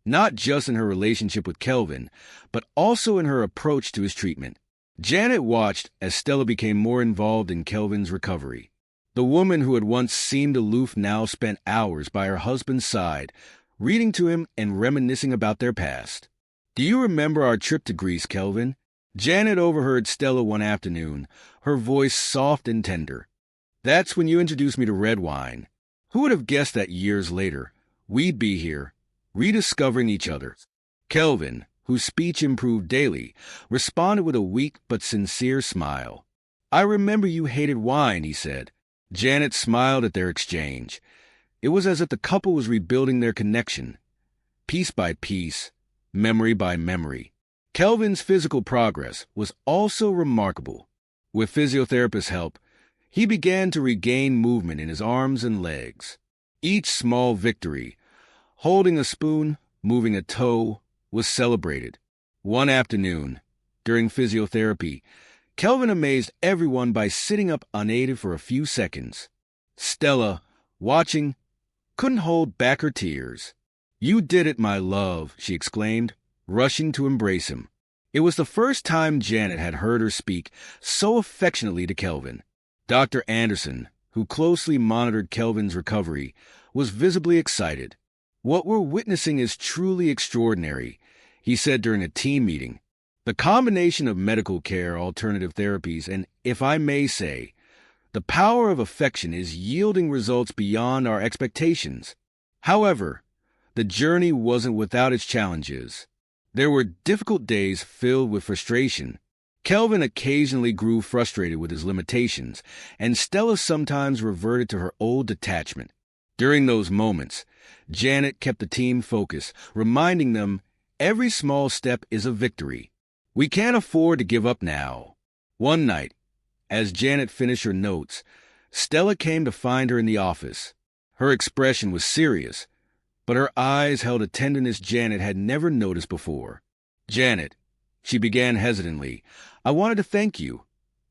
not just in her relationship with Kelvin, but also in her approach to his treatment. Janet watched as Stella became more involved in Kelvin's recovery. The woman who had once seemed aloof now spent hours by her husband's side, reading to him and reminiscing about their past. Do you remember our trip to Greece, Kelvin? Janet overheard Stella one afternoon, her voice soft and tender. That's when you introduced me to red wine. Who would have guessed that years later, we'd be here, rediscovering each other? Kelvin, whose speech improved daily, responded with a weak but sincere smile. I remember you hated wine, he said. Janet smiled at their exchange. It was as if the couple was rebuilding their connection, piece by piece, memory by memory. Kelvin's physical progress was also remarkable. With physiotherapist's help, he began to regain movement in his arms and legs. Each small victory, holding a spoon, moving a toe, was celebrated. One afternoon, during physiotherapy, Kelvin amazed everyone by sitting up unaided for a few seconds. Stella, watching, couldn't hold back her tears. You did it, my love, she exclaimed, rushing to embrace him. It was the first time Janet had heard her speak so affectionately to Kelvin. Dr. Anderson, who closely monitored Kelvin's recovery, was visibly excited. What we're witnessing is truly extraordinary, he said during a team meeting. The combination of medical care, alternative therapies, and, if I may say, the power of affection is yielding results beyond our expectations. However, the journey wasn't without its challenges. There were difficult days filled with frustration. Kelvin occasionally grew frustrated with his limitations, and Stella sometimes reverted to her old detachment. During those moments, Janet kept the team focused, reminding them every small step is a victory. We can't afford to give up now. One night, as Janet finished her notes, Stella came to find her in the office. Her expression was serious, but her eyes held a tenderness Janet had never noticed before. "Janet," she began hesitantly, "I wanted to thank you,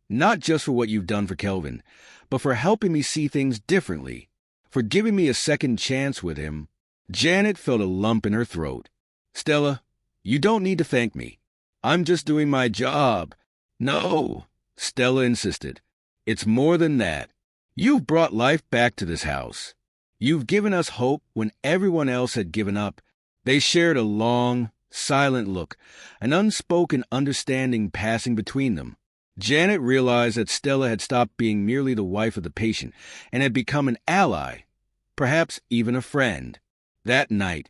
not just for what you've done for Kelvin, but for helping me see things differently, for giving me a second chance with him." Janet felt a lump in her throat. "Stella, you don't need to thank me. I'm just doing my job." "No," Stella insisted. "It's more than that. You've brought life back to this house. You've given us hope when everyone else had given up." They shared a long, silent look, an unspoken understanding passing between them. Janet realized that Stella had stopped being merely the wife of the patient and had become an ally, perhaps even a friend. That night,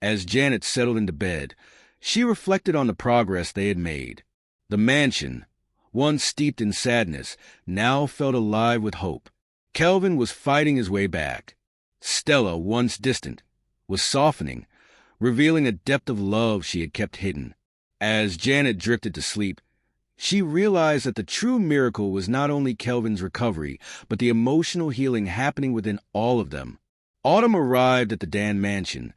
as Janet settled into bed, she reflected on the progress they had made. The mansion, once steeped in sadness, now felt alive with hope. Kelvin was fighting his way back. Stella, once distant, was softening, revealing a depth of love she had kept hidden. As Janet drifted to sleep, she realized that the true miracle was not only Kelvin's recovery, but the emotional healing happening within all of them. Autumn arrived at the Dan mansion,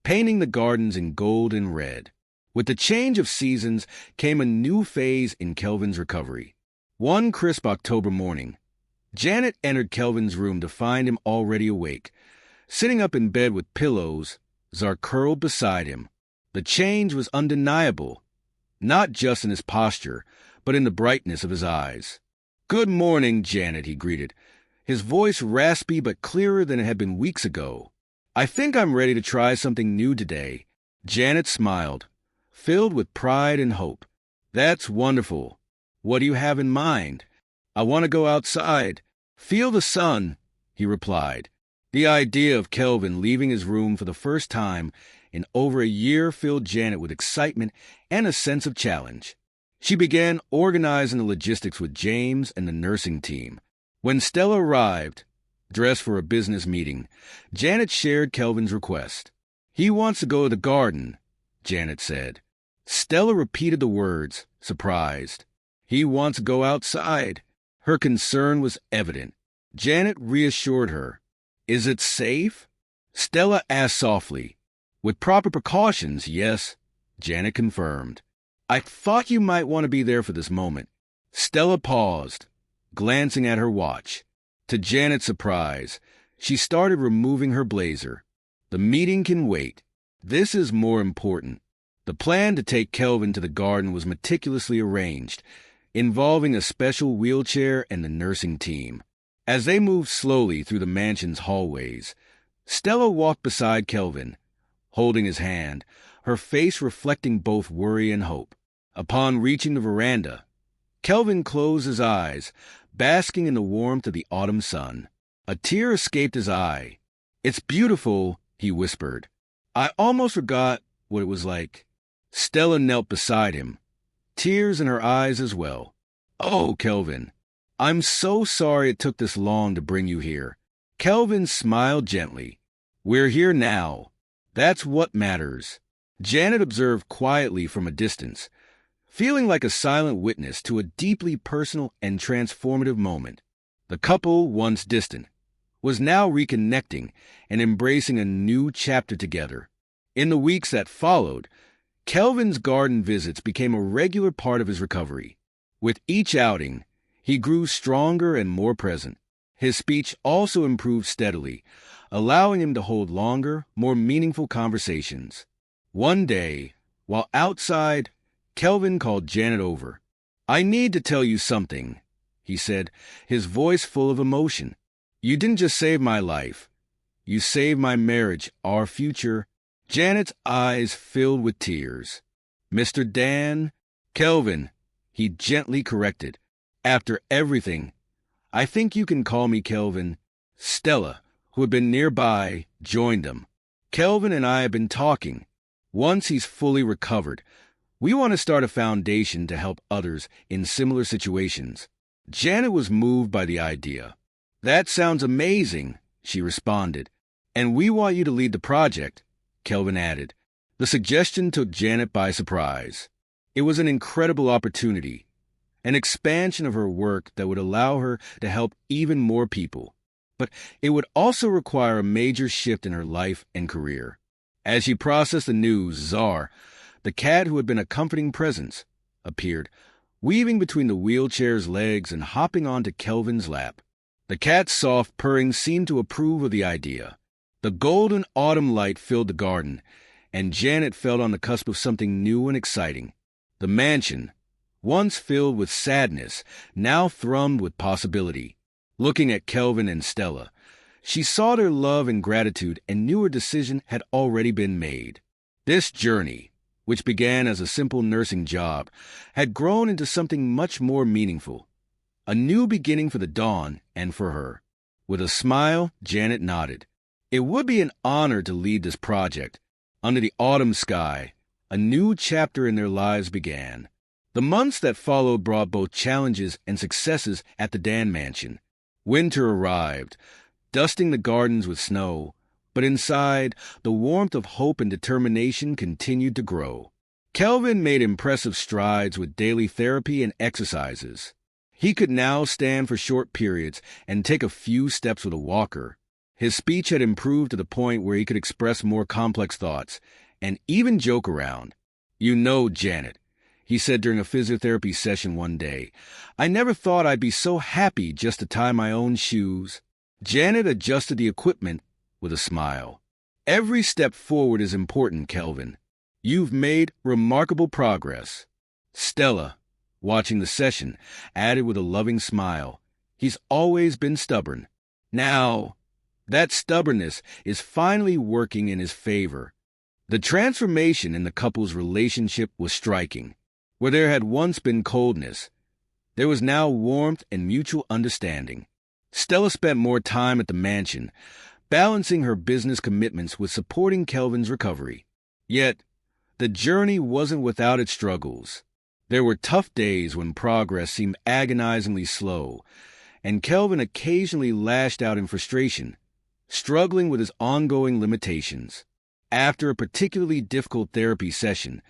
painting the gardens in gold and red. With the change of seasons came a new phase in Kelvin's recovery. One crisp October morning, Janet entered Kelvin's room to find him already awake. Sitting up in bed with pillows, Zar curled beside him. The change was undeniable, not just in his posture, but in the brightness of his eyes. "Good morning, Janet," he greeted, his voice raspy but clearer than it had been weeks ago. "I think I'm ready to try something new today." Janet smiled, filled with pride and hope. "That's wonderful. What do you have in mind?" "I want to go outside, feel the sun," he replied. The idea of Kelvin leaving his room for the first time in over a year filled Janet with excitement and a sense of challenge. She began organizing the logistics with James and the nursing team. When Stella arrived, dressed for a business meeting, Janet shared Kelvin's request. "He wants to go to the garden," Janet said. Stella repeated the words, surprised. "He wants to go outside." Her concern was evident. Janet reassured her. "Is it safe?" Stella asked softly. "With proper precautions, yes," Janet confirmed. "I thought you might want to be there for this moment." Stella paused, glancing at her watch. To Janet's surprise, she started removing her blazer. "The meeting can wait. This is more important." The plan to take Kelvin to the garden was meticulously arranged, involving a special wheelchair and the nursing team. As they moved slowly through the mansion's hallways, Stella walked beside Kelvin, holding his hand, her face reflecting both worry and hope. Upon reaching the veranda, Kelvin closed his eyes, basking in the warmth of the autumn sun. A tear escaped his eye. "It's beautiful," he whispered. "I almost forgot what it was like." Stella knelt beside him, tears in her eyes as well. "Oh, Kelvin, I'm so sorry it took this long to bring you here." Kelvin smiled gently. "We're here now. That's what matters." Janet observed quietly from a distance, feeling like a silent witness to a deeply personal and transformative moment. The couple, once distant, was now reconnecting and embracing a new chapter together. In the weeks that followed, Kelvin's garden visits became a regular part of his recovery. With each outing, he grew stronger and more present. His speech also improved steadily, allowing him to hold longer, more meaningful conversations. One day, while outside, Kelvin called Janet over. "I need to tell you something," he said, his voice full of emotion. "You didn't just save my life. You saved my marriage, our future." Janet's eyes filled with tears. "Mr. Dan," "Kelvin," he gently corrected. "After everything, I think you can call me Kelvin." Stella, who had been nearby, joined them. "Kelvin and I have been talking. Once he's fully recovered, we want to start a foundation to help others in similar situations." Janet was moved by the idea. "That sounds amazing," she responded. "And we want you to lead the project," Kelvin added. The suggestion took Janet by surprise. It was an incredible opportunity, an expansion of her work that would allow her to help even more people. but it would also require a major shift in her life and career. As she processed the news, Czar, the cat who had been a comforting presence, appeared, weaving between the wheelchair's legs and hopping onto Kelvin's lap. The cat's soft purring seemed to approve of the idea. The golden autumn light filled the garden, and Janet felt on the cusp of something new and exciting. The mansion, once filled with sadness, now thrummed with possibility. Looking at Kelvin and Stella, she saw their love and gratitude and knew her decision had already been made. This journey, which began as a simple nursing job, had grown into something much more meaningful. A new beginning for the Dawn and for her. With a smile, Janet nodded. It would be an honor to lead this project. Under the autumn sky, a new chapter in their lives began. The months that followed brought both challenges and successes at the Dan Mansion. Winter arrived, dusting the gardens with snow, but inside, the warmth of hope and determination continued to grow. Kelvin made impressive strides with daily therapy and exercises. He could now stand for short periods and take a few steps with a walker. His speech had improved to the point where he could express more complex thoughts and even joke around. "You know, Janet," he said during a physiotherapy session one day, "I never thought I'd be so happy just to tie my own shoes." Janet adjusted the equipment with a smile. "Every step forward is important, Kelvin. You've made remarkable progress." Stella, watching the session, added with a loving smile, "He's always been stubborn. Now, that stubbornness is finally working in his favor." The transformation in the couple's relationship was striking. Where there had once been coldness, there was now warmth and mutual understanding. Stella spent more time at the mansion, balancing her business commitments with supporting Kelvin's recovery. Yet, the journey wasn't without its struggles. There were tough days when progress seemed agonizingly slow, and Kelvin occasionally lashed out in frustration, struggling with his ongoing limitations. After a particularly difficult therapy session,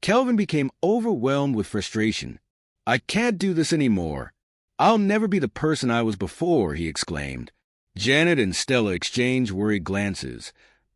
Kelvin became overwhelmed with frustration. "I can't do this anymore. I'll never be the person I was before," he exclaimed. Janet and Stella exchanged worried glances,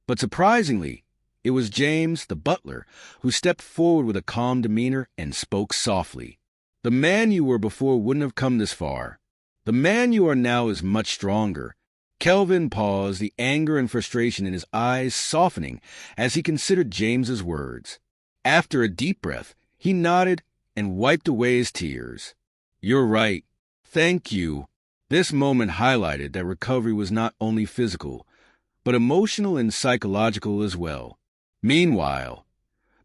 but surprisingly, it was James, the butler, who stepped forward with a calm demeanor and spoke softly. "The man you were before wouldn't have come this far. The man you are now is much stronger." Kelvin paused, the anger and frustration in his eyes softening as he considered James's words. After a deep breath, he nodded and wiped away his tears. "You're right. Thank you." This moment highlighted that recovery was not only physical, but emotional and psychological as well. Meanwhile,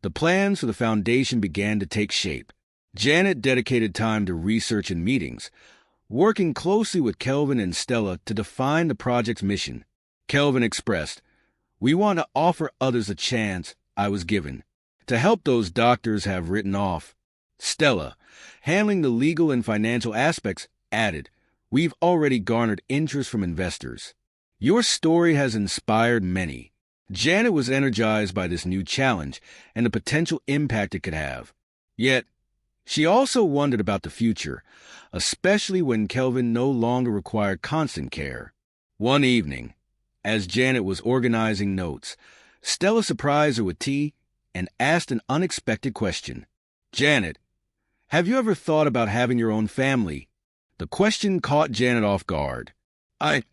the plans for the foundation began to take shape. Janet dedicated time to research and meetings, working closely with Kelvin and Stella to define the project's mission. Kelvin expressed, "We want to offer others a chance I was given, to help those doctors have written off." Stella, handling the legal and financial aspects, added, "We've already garnered interest from investors. Your story has inspired many." Janet was energized by this new challenge and the potential impact it could have. Yet, she also wondered about the future, especially when Kelvin no longer required constant care. One evening, as Janet was organizing notes, Stella surprised her with tea and asked an unexpected question. "Janet, have you ever thought about having your own family?" The question caught Janet off guard. I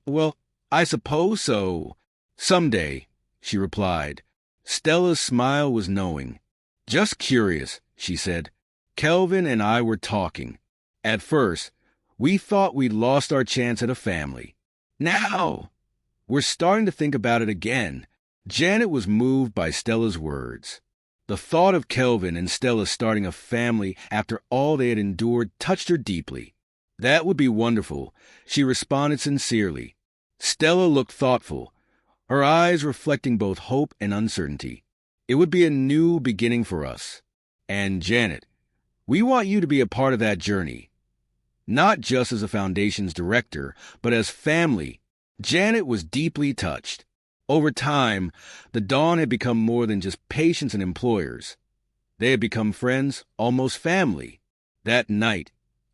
suppose so. Someday," she replied. Stella's smile was knowing. "Just curious," she said. "Kelvin and I were talking. At first, we thought we'd lost our chance at a family. Now, we're starting to think about it again." Janet was moved by Stella's words. The thought of Kelvin and Stella starting a family after all they had endured touched her deeply. "That would be wonderful," she responded sincerely. Stella looked thoughtful, her eyes reflecting both hope and uncertainty. "It would be a new beginning for us. And Janet, we want you to be a part of that journey. Not just as a foundation's director, but as family." Janet was deeply touched. Over time, the Dawn had become more than just patients and employers. They had become friends, almost family. That night,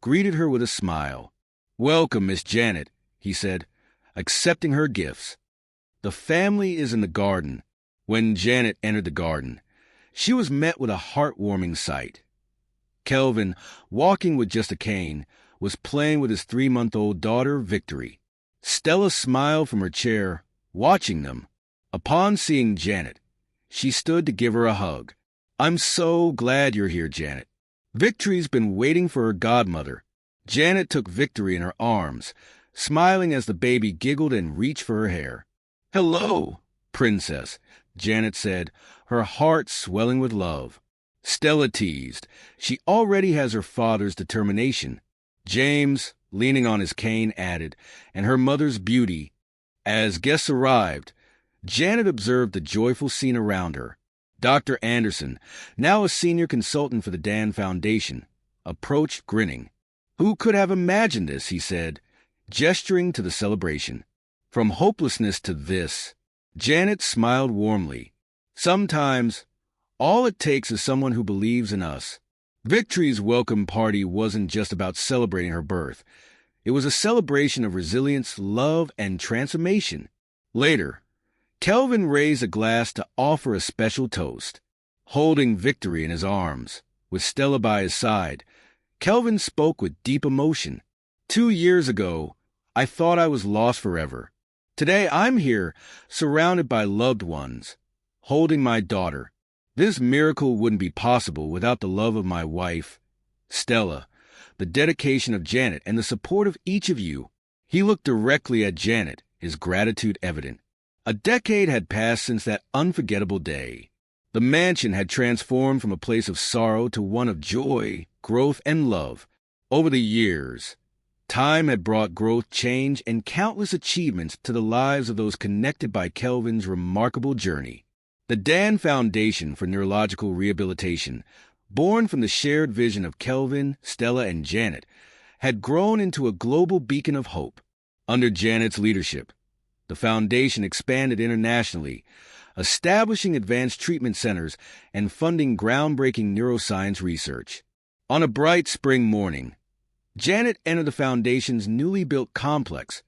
greeted her with a smile. "Welcome, Miss Janet," he said, accepting her gifts. The family is in the garden. When Janet entered the garden, she was met with a heartwarming sight. Kelvin, walking with just a cane, was playing with his 3-month-old daughter, Victory. Stella smiled from her chair, watching them. Upon seeing Janet, she stood to give her a hug. "I'm so glad you're here, Janet." Victory's been waiting for her godmother. Janet took Victory in her arms, smiling as the baby giggled and reached for her hair. "Hello, Princess," Janet said, her heart swelling with love. Stella teased. She already has her father's determination. James, leaning on his cane, added, and her mother's beauty. As guests arrived, Janet observed the joyful scene around her. Dr. Anderson, now a senior consultant for the Dan Foundation, approached grinning. "Who could have imagined this?" he said, gesturing to the celebration. "From hopelessness to this." Janet smiled warmly. "Sometimes, all it takes is someone who believes in us." Victory's welcome party wasn't just about celebrating her birth. It was a celebration of resilience, love, and transformation. Later, Kelvin raised a glass to offer a special toast. Holding Victory in his arms, with Stella by his side, Kelvin spoke with deep emotion. 2 years ago, I thought I was lost forever. Today, I'm here, surrounded by loved ones, holding my daughter. This miracle wouldn't be possible without the love of my wife, Stella, the dedication of Janet, and the support of each of you. He looked directly at Janet, his gratitude evident. A decade had passed since that unforgettable day. The mansion had transformed from a place of sorrow to one of joy, growth, and love. Over the years, time had brought growth, change, and countless achievements to the lives of those connected by Kelvin's remarkable journey. The Dan Foundation for Neurological Rehabilitation, born from the shared vision of Kelvin, Stella, and Janet, had grown into a global beacon of hope. Under Janet's leadership, the foundation expanded internationally, establishing advanced treatment centers and funding groundbreaking neuroscience research. On a bright spring morning, Janet entered the foundation's newly built complex,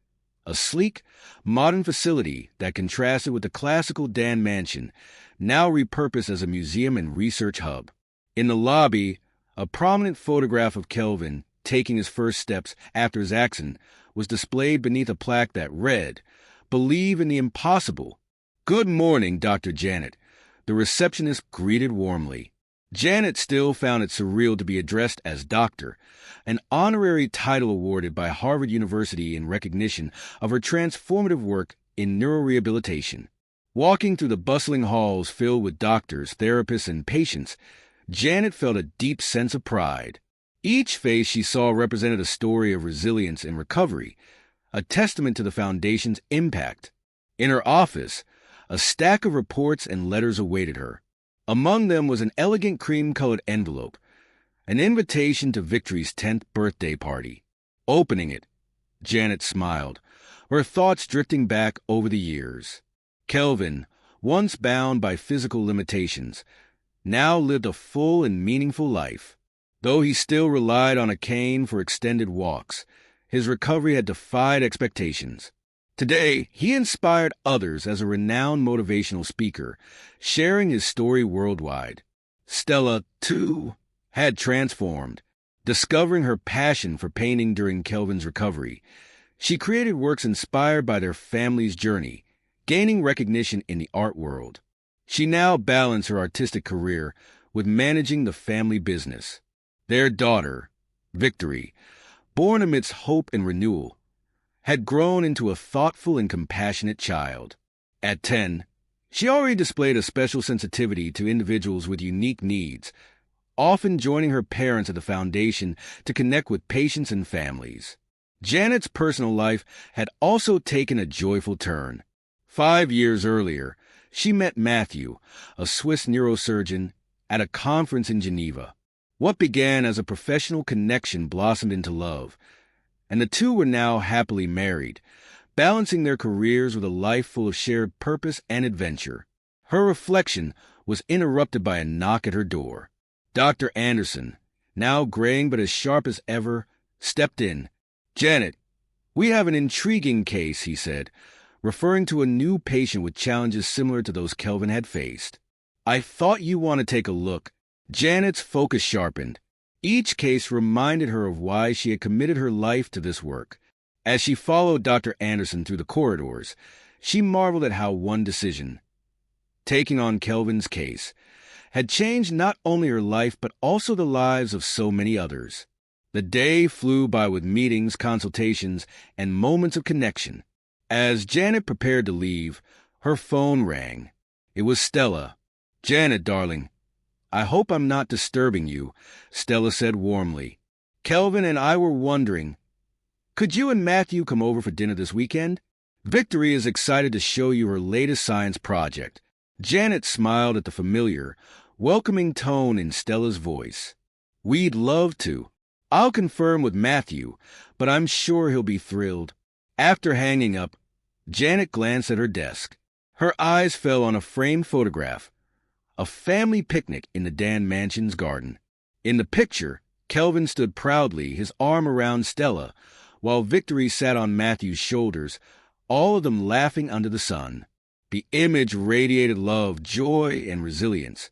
a sleek, modern facility that contrasted with the classical Dan mansion, now repurposed as a museum and research hub. In the lobby, a prominent photograph of Kelvin taking his first steps after his accident was displayed beneath a plaque that read, "Believe in the impossible." "Good morning, Dr. Janet," the receptionist greeted warmly. Janet still found it surreal to be addressed as doctor, an honorary title awarded by Harvard University in recognition of her transformative work in neurorehabilitation. Walking through the bustling halls filled with doctors, therapists, and patients, Janet felt a deep sense of pride. Each face she saw represented a story of resilience and recovery, a testament to the foundation's impact. In her office, a stack of reports and letters awaited her. Among them was an elegant cream-colored envelope, an invitation to Victory's 10th birthday party. Opening it, Janet smiled, her thoughts drifting back over the years. Kelvin, once bound by physical limitations, now lived a full and meaningful life. Though he still relied on a cane for extended walks, his recovery had defied expectations. Today, he inspired others as a renowned motivational speaker, sharing his story worldwide. Stella, too, had transformed, discovering her passion for painting during Kelvin's recovery. She created works inspired by their family's journey, gaining recognition in the art world. She now balanced her artistic career with managing the family business. Their daughter, Victory, born amidst hope and renewal, had grown into a thoughtful and compassionate child. At 10, she already displayed a special sensitivity to individuals with unique needs, often joining her parents at the foundation to connect with patients and families. Janet's personal life had also taken a joyful turn. 5 years earlier, she met Matthew, a Swiss neurosurgeon, at a conference in Geneva. What began as a professional connection blossomed into love, and the two were now happily married, balancing their careers with a life full of shared purpose and adventure. Her reflection was interrupted by a knock at her door. Dr. Anderson, now graying but as sharp as ever, stepped in. "Janet, we have an intriguing case," he said, referring to a new patient with challenges similar to those Kelvin had faced. "I thought you want to take a look." Janet's focus sharpened. Each case reminded her of why she had committed her life to this work. As she followed Dr. Anderson through the corridors, she marveled at how one decision, taking on Kelvin's case, had changed not only her life but also the lives of so many others. The day flew by with meetings, consultations, and moments of connection. As Janet prepared to leave, her phone rang. It was Stella. "Janet, darling, I hope I'm not disturbing you," Stella said warmly. "Kelvin and I were wondering, could you and Matthew come over for dinner this weekend? Victory is excited to show you her latest science project." Janet smiled at the familiar, welcoming tone in Stella's voice. "We'd love to. I'll confirm with Matthew, but I'm sure he'll be thrilled." After hanging up, Janet glanced at her desk. Her eyes fell on a framed photograph, a family picnic in the Dan Mansion's garden. In the picture, Kelvin stood proudly, his arm around Stella, while Victory sat on Matthew's shoulders, all of them laughing under the sun. The image radiated love, joy, and resilience,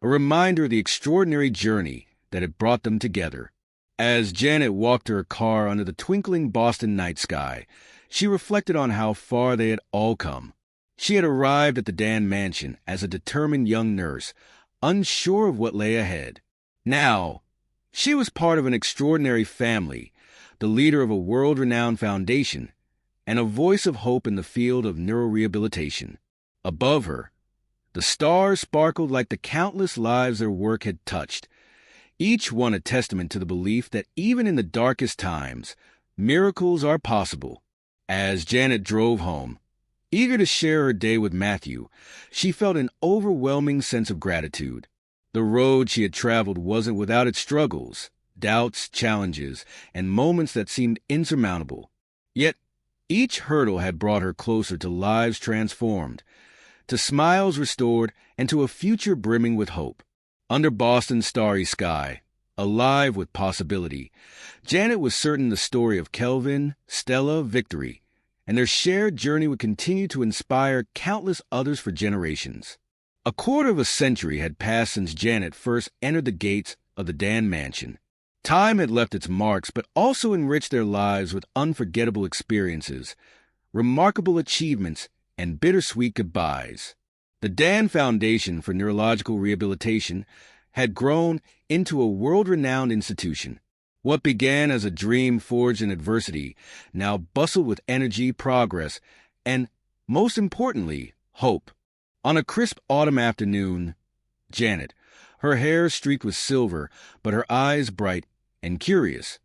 a reminder of the extraordinary journey that had brought them together. As Janet walked to her car under the twinkling Boston night sky, she reflected on how far they had all come. She had arrived at the Dan Mansion as a determined young nurse, unsure of what lay ahead. Now, she was part of an extraordinary family, the leader of a world-renowned foundation, and a voice of hope in the field of neurorehabilitation. Above her, the stars sparkled like the countless lives their work had touched, each one a testament to the belief that even in the darkest times, miracles are possible. As Janet drove home, eager to share her day with Matthew, she felt an overwhelming sense of gratitude. The road she had traveled wasn't without its struggles, doubts, challenges, and moments that seemed insurmountable. Yet, each hurdle had brought her closer to lives transformed, to smiles restored, and to a future brimming with hope. Under Boston's starry sky, alive with possibility, Janet was certain the story of Kelvin, Stella, Victory, and their shared journey would continue to inspire countless others for generations. A quarter of a century had passed since Janet first entered the gates of the Dan Mansion. Time had left its marks, but also enriched their lives with unforgettable experiences, remarkable achievements, and bittersweet goodbyes. The Dan Foundation for Neurological Rehabilitation had grown into a world-renowned institution. What began as a dream forged in adversity now bustled with energy, progress, and, most importantly, hope. On a crisp autumn afternoon, Janet, her hair streaked with silver but her eyes bright and curious,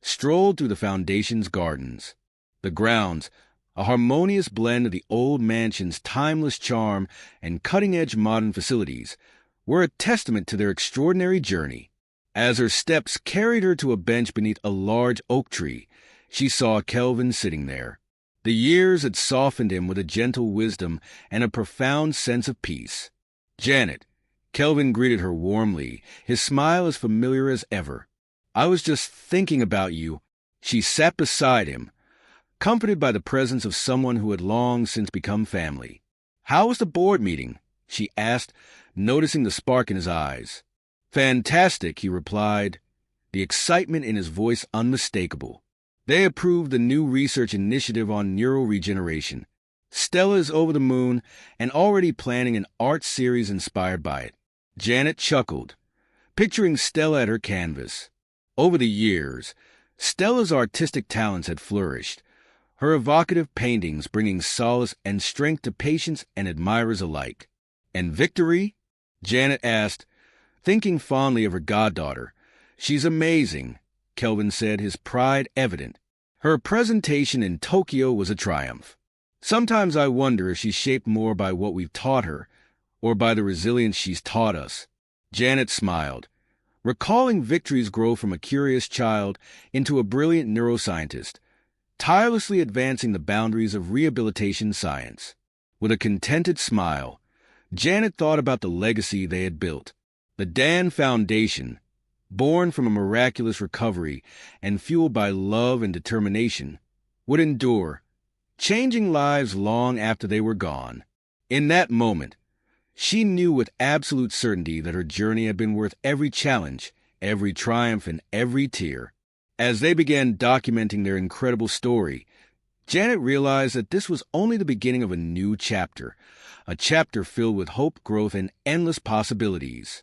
strolled through the Foundation's gardens. The grounds, a harmonious blend of the old mansion's timeless charm and cutting-edge modern facilities, were a testament to their extraordinary journey. As her steps carried her to a bench beneath a large oak tree, she saw Kelvin sitting there. The years had softened him with a gentle wisdom and a profound sense of peace. "Janet," Kelvin greeted her warmly, his smile as familiar as ever. "I was just thinking about you." She sat beside him, comforted by the presence of someone who had long since become family. "How was the board meeting?" she asked, noticing the spark in his eyes. "Fantastic," he replied, the excitement in his voice unmistakable. "They approved the new research initiative on neural regeneration. Stella is over the moon and already planning an art series inspired by it." Janet chuckled, picturing Stella at her canvas. Over the years, Stella's artistic talents had flourished, her evocative paintings bringing solace and strength to patients and admirers alike. "And Victory?" Janet asked, thinking fondly of her goddaughter. "She's amazing," Kelvin said, his pride evident. "Her presentation in Tokyo was a triumph. Sometimes I wonder if she's shaped more by what we've taught her or by the resilience she's taught us." Janet smiled, recalling Victory's growth from a curious child into a brilliant neuroscientist, tirelessly advancing the boundaries of rehabilitation science. With a contented smile, Janet thought about the legacy they had built. The Dan Foundation, born from a miraculous recovery and fueled by love and determination, would endure, changing lives long after they were gone. In that moment, she knew with absolute certainty that her journey had been worth every challenge, every triumph, and every tear. As they began documenting their incredible story, Janet realized that this was only the beginning of a new chapter, a chapter filled with hope, growth, and endless possibilities.